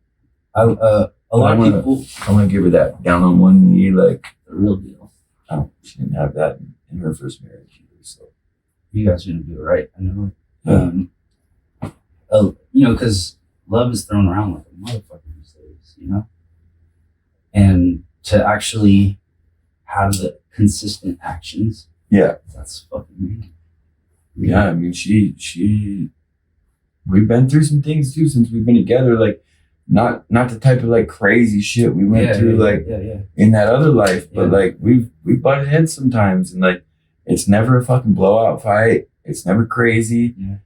a lot of people. I want to give her that down on one knee, like the real deal. Oh, she didn't have that in her first marriage either. So you guys are gonna do it right. I know. You know, because love is thrown around like a motherfucker these days. You know, and to actually have the consistent actions. Yeah, that's fucking amazing. Yeah, I mean, we've been through some things too since we've been together. Like, not the type of like crazy shit we went through in that other life, but like we butted heads sometimes, and like it's never a fucking blowout fight. It's never crazy. Yeah.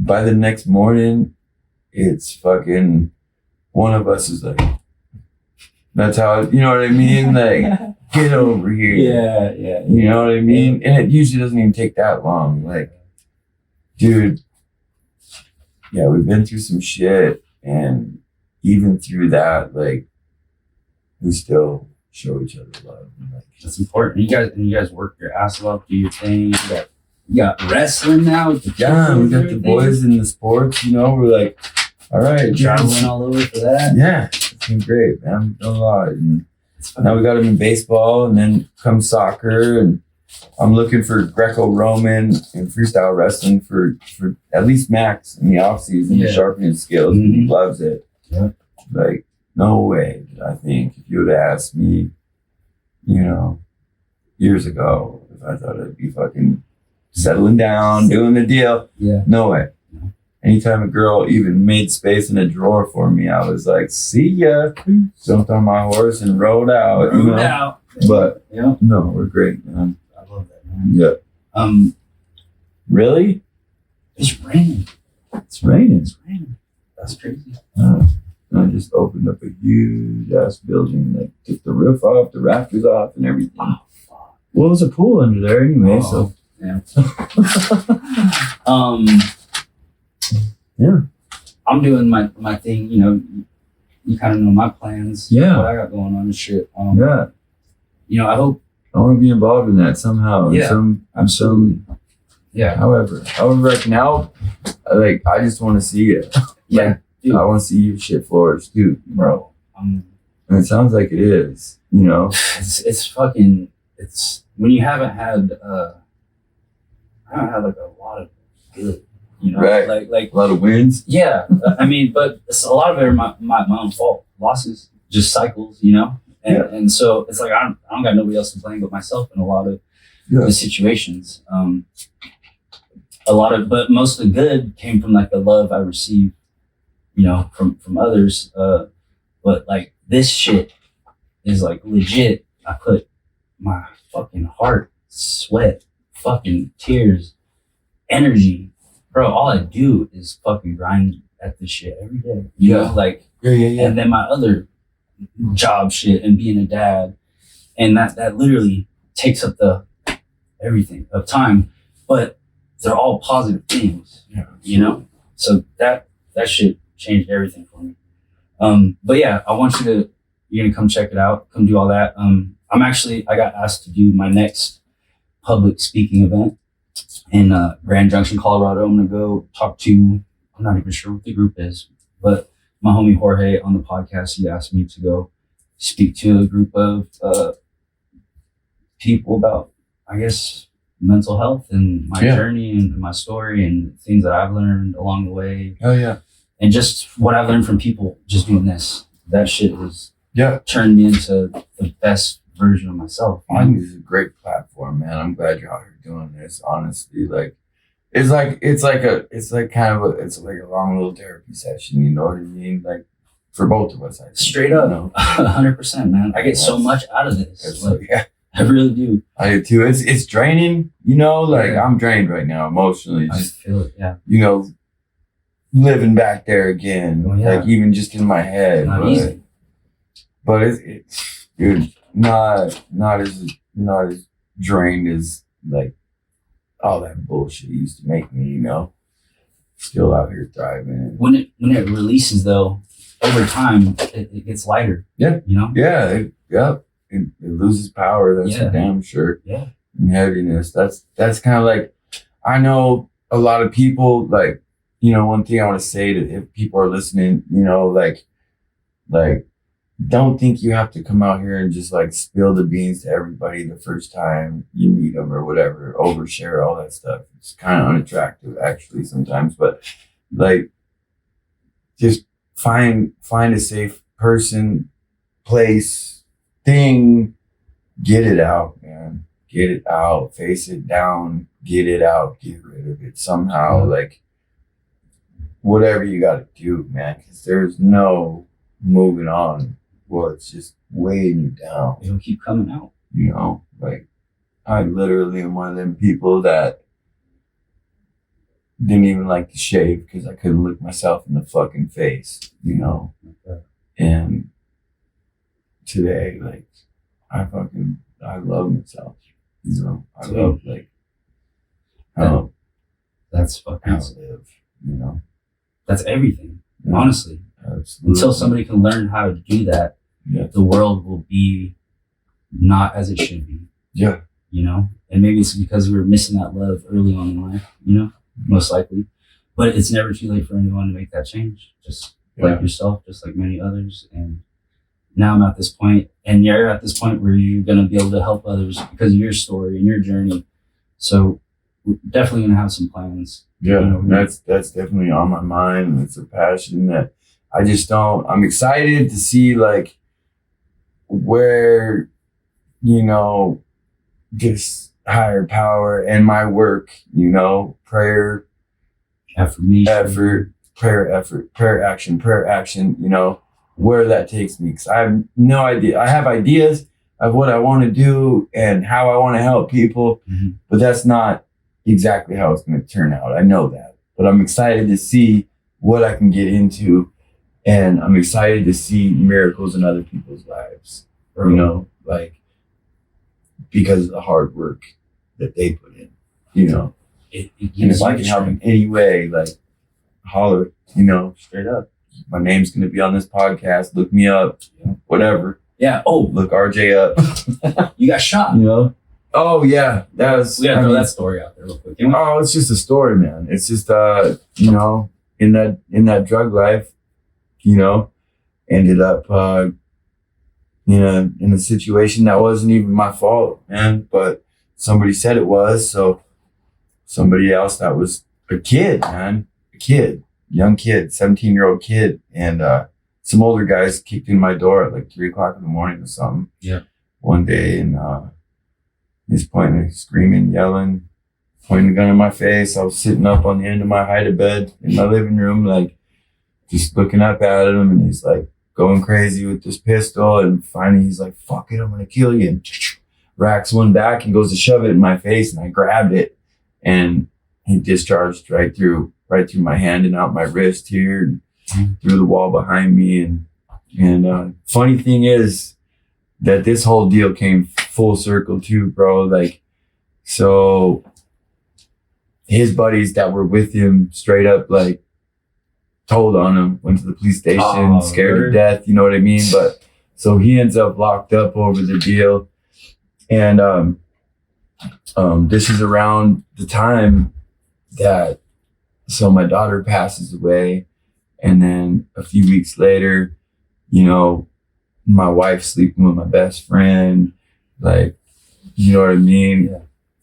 By the next morning, it's fucking one of us is like, that's how, you know what I mean? Like, get over here. Yeah. You know what I mean? And it usually doesn't even take that long. Like, dude, yeah, we've been through some shit, and even through that, like, we still show each other love. Like, that's important. You guys work your ass off, do your thing. You got wrestling now. We got the boys in the sports. You know, we're like, all right, traveling all over for that. Yeah, it's been great, man. We've done a lot, and now we got them in baseball, and then comes soccer, and I'm looking for Greco-Roman and freestyle wrestling for at least Max in the off season to sharpen his skills. Mm-hmm. He loves it. Yeah. Like, no way did I think if you would have asked me, you know, years ago, if I thought I'd be fucking settling down, doing the deal. Yeah. No way. Anytime a girl even made space in a drawer for me, I was like, see ya. Jumped on my horse and rode out. But no, we're great, man. I love that, man. Yeah. Really? It's raining. It's raining. That's crazy. I just opened up a huge ass building, like took the roof off, the rafters off, and everything. Oh, fuck. Well, it was a pool under there anyway, so. Yeah. Yeah. I'm doing my thing, you know. You kind of know my plans. Yeah. What I got going on and shit. You know, I want to be involved in that somehow. Yeah. Absolutely. Yeah. However I can help. Like, I just want to see it. Yeah. Dude. I want to see your shit flourish too, bro. And it sounds like it is. You know. It's when you haven't had like a lot of good. You know, right. like a lot of wins. Yeah, I mean, but it's a lot of it are my own fault. Losses, just cycles, you know, and so it's like I don't got nobody else to blame but myself in a lot of the situations. But most of the good came from like the love I received, you know, from others. But like this shit is like legit. I put my fucking heart, sweat, fucking tears, energy. Bro, all I do is fucking grind at this shit every day. You know, like, and then my other job shit and being a dad. And that literally takes up the everything of time, but they're all positive things, you know? So that shit changed everything for me. But yeah, I want you're gonna come check it out, come do all that. I got asked to do my next public speaking event in Grand Junction, Colorado. I'm gonna go talk to, I'm not even sure what the group is, but my homie Jorge on the podcast, he asked me to go speak to a group of people about, I guess, mental health and my journey and my story and things that I've learned along the way. Oh yeah. And just what I've learned from people just doing this. That shit has turned me into the best version of myself. I think this is a great platform, man. I'm glad you're out here doing this. Honestly, like it's like a long little therapy session. You know what I mean? Like for both of us, I think, straight up, 100%, man. I get so much out of this. Like, I really do. I do too. It's draining. You know, like I'm drained right now emotionally. I feel it. Yeah. You know, living back there again, like even just in my head. Not easy. But it's dude, not as drained as like all that bullshit used to make me, you know. Still out here thriving. When it releases though, over time it gets lighter. Yeah. You know? Yeah. It loses power, that's for damn sure. Yeah. And heaviness. That's kind of like, I know a lot of people, like, you know, one thing I want to say to if people are listening, you know, like don't think you have to come out here and just like spill the beans to everybody the first time you meet them or whatever, overshare all that stuff. It's kind of unattractive actually sometimes, but like just find a safe person, place, thing, get it out, man. Get it out, face it down, get it out, get rid of it somehow, like whatever you got to do, man, because there's no moving on. Well, it's just weighing you down. It'll keep coming out. You know, like I literally am one of them people that didn't even like to shave because I couldn't look myself in the fucking face, you know. Okay. And today, like, I love myself, you know. I love like how that's fucking how I live, you know. That's everything, honestly. Absolutely. Until somebody can learn how to do that, the world will be not as it should be. Yeah. You know? And maybe it's because we were missing that love early on in life, you know? Most likely. But it's never too late for anyone to make that change. Just like yourself, just like many others. And now I'm at this point, and you're at this point where you're going to be able to help others because of your story and your journey. So we're definitely going to have some plans. Yeah, you know, that's definitely on my mind. It's a passion that I just don't. I'm excited to see like where, you know, this higher power and my work, you know, prayer, affirmation, prayer, action, you know, where that takes me. Because I have no idea. I have ideas of what I want to do and how I want to help people, but that's not exactly how it's going to turn out. I know that, but I'm excited to see what I can get into, and I'm excited to see miracles in other people's lives, you know, like because of the hard work that they put in, you know. And if I can help in any way, like holler, you know, straight up. My name's going to be on this podcast. Look me up, whatever. Yeah. Oh, look RJ up. You got shot. You know. Oh yeah, that was. We gotta throw that story out there real quick. Oh, it's just a story, man. It's just you know, in that drug life, you know, ended up in a situation that wasn't even my fault, man. But somebody said it was, so somebody else that was a kid, man, young kid, 17-year-old kid, and some older guys kicked in my door at like 3:00 in the morning or something. Yeah. One day, and he's pointing, screaming, yelling, pointing a gun in my face. I was sitting up on the end of my hide bed in my living room, like just looking up at him, and he's like going crazy with this pistol. And finally, he's like, "Fuck it, I'm gonna kill you!" And racks one back and goes to shove it in my face, and I grabbed it, and he discharged right through my hand and out my wrist here, and through the wall behind me. And funny thing is that this whole deal came full circle too, bro. Like, so his buddies that were with him straight up like told on him, went to the police station, scared to death, you know what I mean? But so he ends up locked up over the deal. And this is around the time that, so my daughter passes away, and then a few weeks later, you know, my wife sleeping with my best friend, like you know what I mean? Yeah.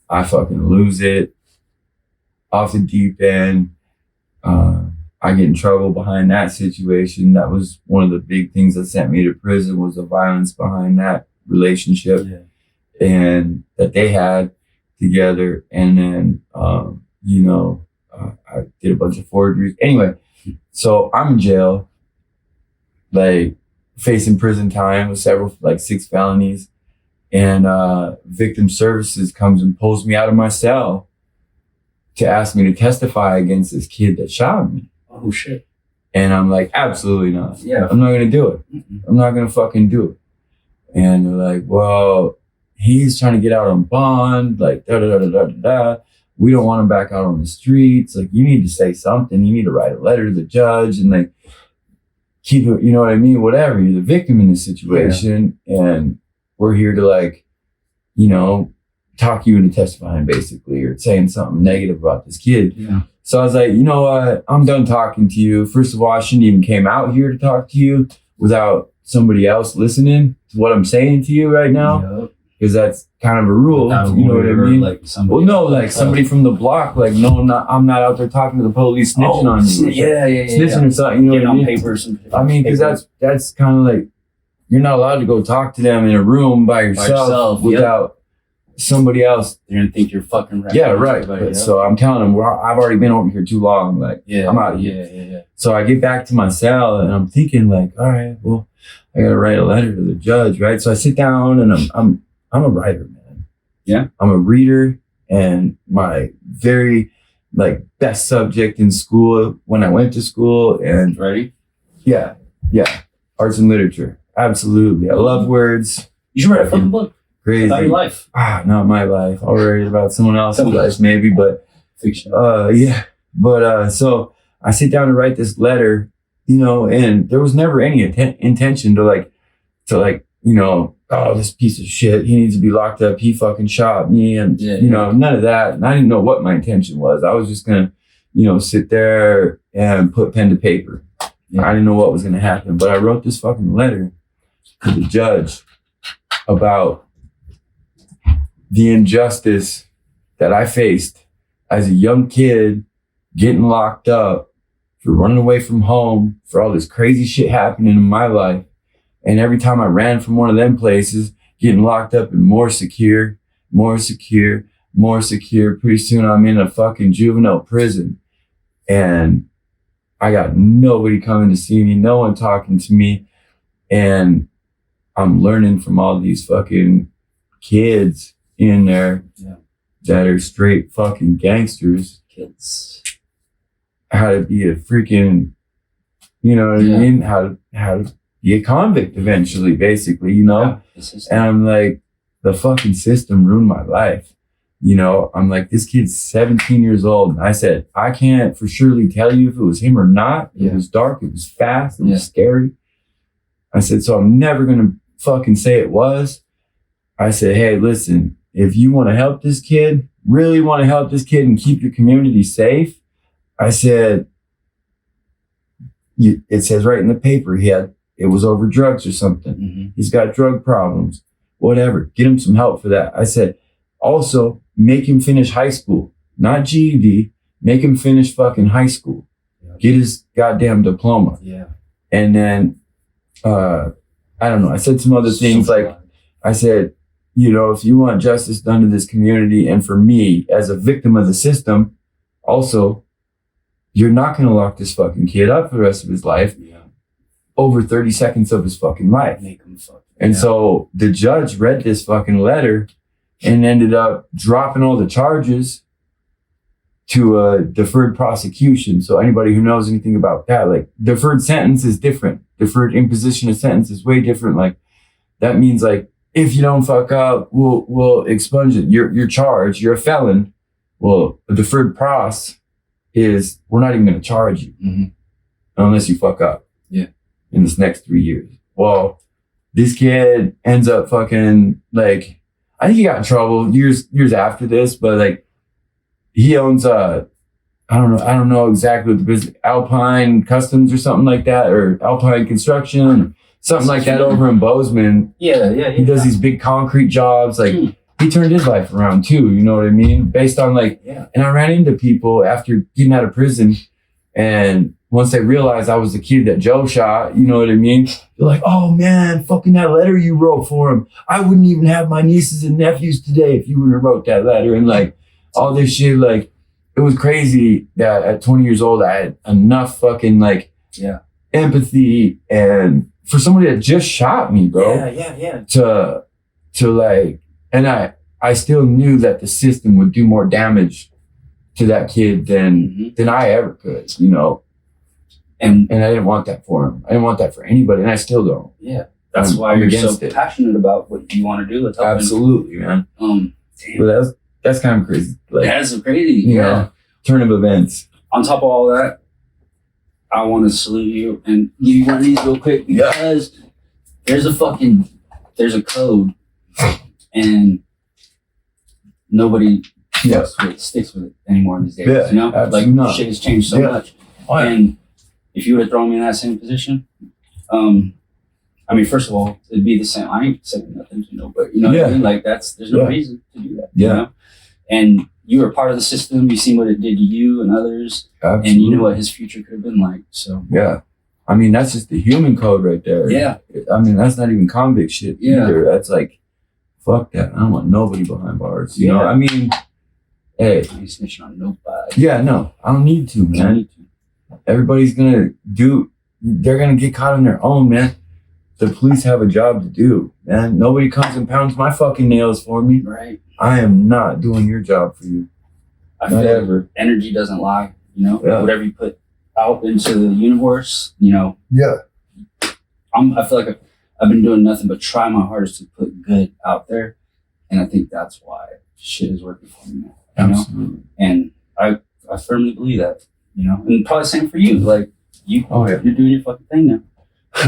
I fucking lose it off the deep end. I get in trouble behind that situation. That was one of the big things that sent me to prison, was the violence behind that relationship and that they had together. And then, I did a bunch of forgeries. Anyway, so I'm in jail, like facing prison time with 6 felonies. And victim services comes and pulls me out of my cell to ask me to testify against this kid that shot me. Oh shit. And I'm like, absolutely not. Yeah. I'm not gonna do it. I'm not gonna fucking do it. And they're like, well, he's trying to get out on bond, like da da da da da da. We don't want him back out on the streets. Like, you need to say something. You need to write a letter to the judge and like keep it, you know what I mean? Whatever. You're the victim in this situation. And we're here to like, talk you into testifying basically, or saying something negative about this kid. Yeah. So I was like, you know what? I'm done talking to you. First of all, I shouldn't even came out here to talk to you without somebody else listening to what I'm saying to you right now. Because that's kind of a rule. You know what I mean? Like somebody from the block, like, no, I'm not out there talking to the police snitching on you. Snitching or something, you know what I mean? Papers. I mean, because that's kind of like, you're not allowed to go talk to them in a room by yourself without somebody else. They're gonna think you're fucking right. Yeah, right. But, so I'm telling them, I've already been over here too long. Like, I'm out of here. Yeah. So I get back to my cell and I'm thinking like, all right, well, I gotta write a letter to the judge, right? So I sit down and I'm a writer, man. Yeah. I'm a reader, and my very best subject in school when I went to school, and writing. Yeah. Arts and literature. Absolutely. I love words. You should write a fucking book. Crazy. About your life. Not my life. I'll write it about someone else's life, maybe, but fiction. Yeah. But so I sit down to write this letter, and there was never any intention to oh, this piece of shit, he needs to be locked up, he fucking shot me, and none of that. And I didn't know what my intention was. I was just gonna, sit there and put pen to paper. I didn't know what was gonna happen, but I wrote this fucking letter to the judge about the injustice that I faced as a young kid, getting locked up for running away from home, for all this crazy shit happening in my life. And every time I ran from one of them places, getting locked up and more secure. Pretty soon I'm in a fucking juvenile prison. And I got nobody coming to see me, no one talking to me. And I'm learning from all these fucking kids in there that are straight fucking gangsters. Kids. How to be a freaking, you know what I mean? How to be a convict eventually, basically, and I'm like, the fucking system ruined my life. I'm like, this kid's 17 years old. And I said, I can't for surely tell you if it was him or not. It was dark. It was fast. It was scary. I said, so I'm never going to fucking say it was. I said, hey, listen, if you want to help this kid, really want to help this kid and keep your community safe, I said, it says right in the paper, it was over drugs or something. Mm-hmm. He's got drug problems, whatever. Get him some help for that. I said, also make him finish high school, not GED. Make him finish fucking high school. Yeah. Get his goddamn diploma. Yeah. And then, I don't know. I said some other things I said, if you want justice done to this community and for me as a victim of the system, also, you're not going to lock this fucking kid up for the rest of his life. Yeah. Over 30 seconds of his fucking life. So the judge read this fucking letter and ended up dropping all the charges to a deferred prosecution. So anybody who knows anything about that, deferred sentence is different. Deferred imposition of sentence is way different. That means if you don't fuck up, we'll expunge it. You're charged. You're a felon. Well, a deferred pros is we're not even going to charge you unless you fuck up. Yeah. In this next 3 years. Well, this kid ends up fucking I think he got in trouble years after this, but he owns I don't know exactly what the business, Alpine Customs or something like that, or Alpine Construction, something like that over in Bozeman. Yeah. He does these big concrete jobs. he turned his life around too. You know what I mean? Based on like, and I ran into people after getting out of prison, and once they realized I was the kid that Joe shot, you know what I mean? They're like, oh man, fucking that letter you wrote for him. I wouldn't even have my nieces and nephews today if you wouldn't have wrote that letter. And like all this shit, like it was crazy that at 20 years old, I had enough fucking like empathy and for somebody that just shot me, bro. To like, and I still knew that the system would do more damage to that kid than I ever could, you know. And I didn't want that for him. I didn't want that for anybody, and I still don't. Yeah, that's why you're so passionate about what you want to do with helping. Absolutely, man. But that's kind of crazy. Like, that's crazy. You know, turn of events. On top of all that, I want to salute you and give you one of these real quick because there's a code, and nobody sticks with it anymore these days. Yeah, you know, like shit has changed so much. And if you would have thrown me in that same position, I mean, first of all, it'd be the same. I ain't saying nothing, you know, but you know what I mean? Like there's no reason to do that. You know? And you were part of the system. You've seen what it did to you and others. Absolutely. And you know what his future could have been like. So I mean, that's just the human code right there. Yeah. I mean, that's not even convict shit either. That's like, fuck that. I don't want nobody behind bars. You know, I mean, hey. I ain't snitching on nobody. Yeah, no, I don't need to, man. I don't need to. Everybody's they're gonna get caught on their own, man. The police have a job to do, man. Nobody comes and pounds my fucking nails for me. Right. I am not doing your job for you. I feel energy doesn't lie, you know? Whatever you put out into the universe, you know? Yeah. I feel like I've been doing nothing but try my hardest to put good out there. And I think that's why shit is working for me now. Absolutely. Know? And I firmly believe that, you know? And probably same for you. Like, you're doing your fucking thing now.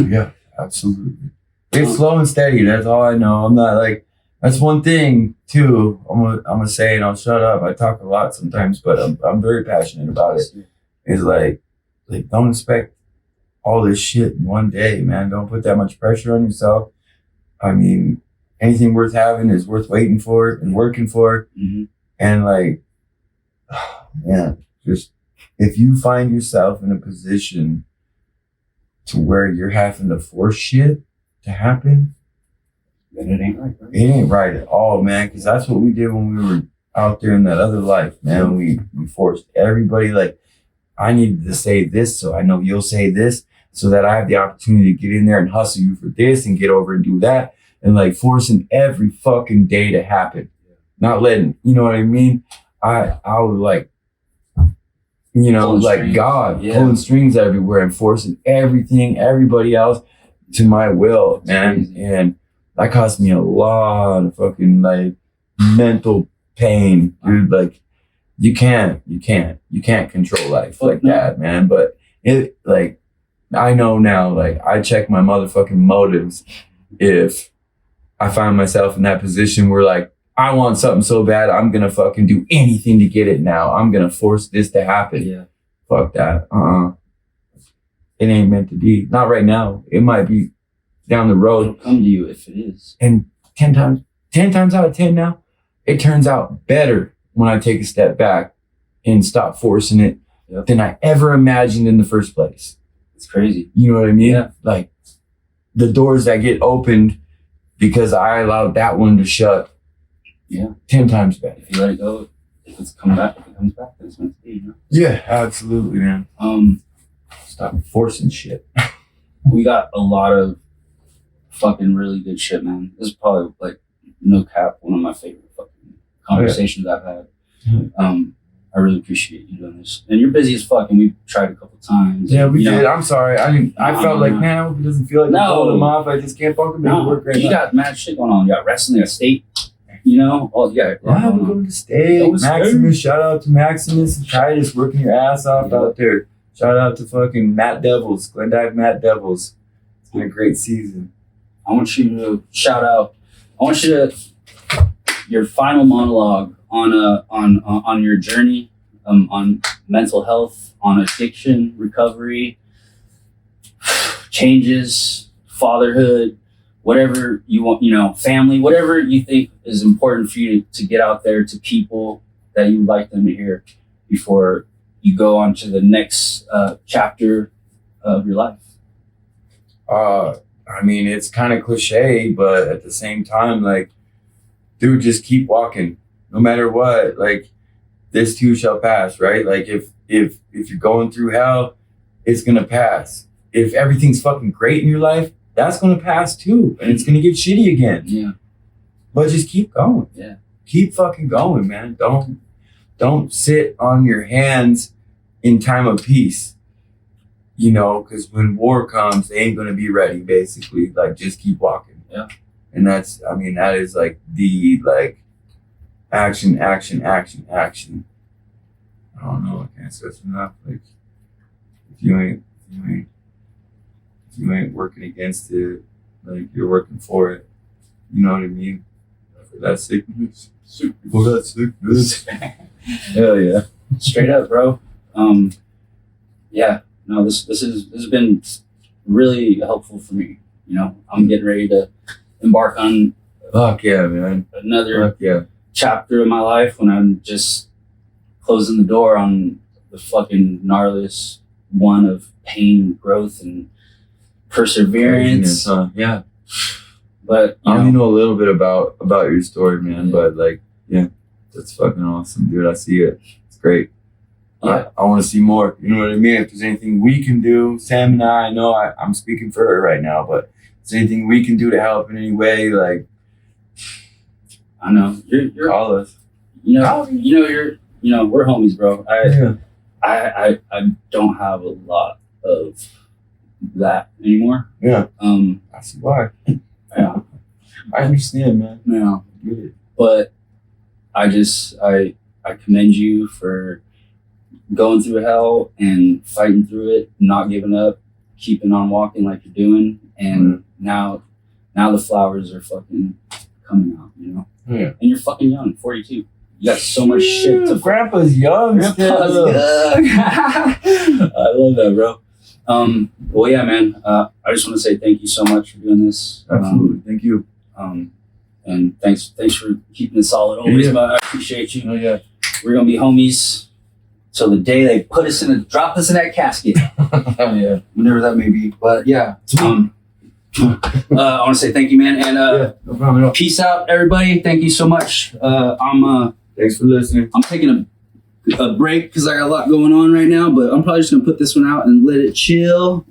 Yeah, absolutely. It's slow and steady. That's all I know. I'm not like, that's one thing too. I'm gonna say, and I'll shut up. I talk a lot sometimes, but I'm very passionate about it. It's like don't expect all this shit in one day, man. Don't put that much pressure on yourself. I mean, anything worth having is worth waiting for and working for. And like, man, just if you find yourself in a position to where you're having to force shit to happen, then it ain't right. It ain't right at all, man. Because that's what we did when we were out there in that other life, man. We forced everybody. Like, I needed to say this, so I know you'll say this, so that I have the opportunity to get in there and hustle you for this and get over and do that, and like forcing every fucking day to happen, not letting. You know what I mean? I was like, you know, pulling like strings. God pulling strings everywhere and forcing everybody else to my will, man. And that cost me a lot of fucking like mental pain, dude. Like you can't control life like that, man. But it, like, I know now, like I check my motherfucking motives if I find myself in that position where like I want something so bad, I'm gonna fucking do anything to get it now. I'm gonna force this to happen. Yeah. Fuck that. It ain't meant to be. Not right now. It might be down the road. It'll come to you if it is. And 10 times out of 10 now, it turns out better when I take a step back and stop forcing it than I ever imagined in the first place. It's crazy. You know what I mean? Yeah. Like the doors that get opened because I allowed that one to shut. Yeah. 10 times better. If you let it go, if it comes back, then it's meant to be, you know? Yeah, absolutely, man. Stop forcing shit. We got a lot of fucking really good shit, man. This is probably, like, no cap, one of my favorite fucking conversations I've had. I really appreciate you doing this. And you're busy as fuck, and we've tried a couple times. Yeah, we did. I'm sorry. I felt like, man, I hope it doesn't feel like I'm pulling them off. I just can't fucking make it work right now. You got mad shit going on. You got wrestling, you got state. You know, we're going to state. Maximus, shout out to Maximus and Titus working your ass off out there. Shout out to fucking Matt Devils, Glendive Matt Devils. It's been a great season. I want you to shout out. I want you to your final monologue on your journey, on mental health, on addiction, recovery, changes, fatherhood, whatever you want, you know, family, whatever you think is important for you to get out there to people that you would like them to hear before you go on to the next chapter of your life. I mean, it's kind of cliche, but at the same time, like, dude, just keep walking, no matter what. Like, this too shall pass, right? Like, if you're going through hell, it's gonna pass. If everything's fucking great in your life, that's gonna pass too, and it's gonna get shitty again. Yeah. But just keep going. Yeah. Keep fucking going, man. Don't sit on your hands in time of peace. You know, because when war comes, they ain't gonna be ready. Basically, like, just keep walking. Yeah. And that's, I mean, that is like the action. I don't know. I can't stress enough. Like, if you ain't working against it, like, you're working for it. You know what I mean? For that sickness. For that sickness. Hell yeah. Straight up, bro. Yeah. No, this has been really helpful for me. You know, I'm getting ready to embark on Fuck yeah, man. another Fuck yeah. chapter of my life when I'm just closing the door on the fucking gnarliest one of pain, growth, and perseverance. Craziness, huh? Yeah. But I only know a little bit about your story, man. Yeah. But like, yeah, that's fucking awesome, dude. I see it. It's great. Yeah. I want to see more. You know what I mean? If there's anything we can do, Sam and I know I'm speaking for her right now, but if there's anything we can do to help in any way, like, I know you're call us. you know we're homies, bro. Yeah. I don't have a lot of that anymore. Yeah. Um, I see why. yeah, I understand, man. yeah. I get it. But I commend you for going through hell and fighting through it, not giving up, keeping on walking like you're doing, and now the flowers are fucking coming out, you know. Yeah. And you're fucking young, 42. You got so much shit to. Grandpa's young. Grandpa's still. young. I love that, bro. Well, yeah, man. I just want to say thank you so much for doing this. Absolutely. Thank you. And thanks for keeping it solid always, Yeah. but I appreciate you. Oh yeah. We're gonna be homies till the day they drop us in that casket. Yeah. Whenever that may be. But yeah. I want to say thank you, man, and Yeah. No problem at all. peace out, everybody. Thank you so much. Thanks for listening. I'm taking a break because I got a lot going on right now, but I'm probably just gonna put this one out and let it chill.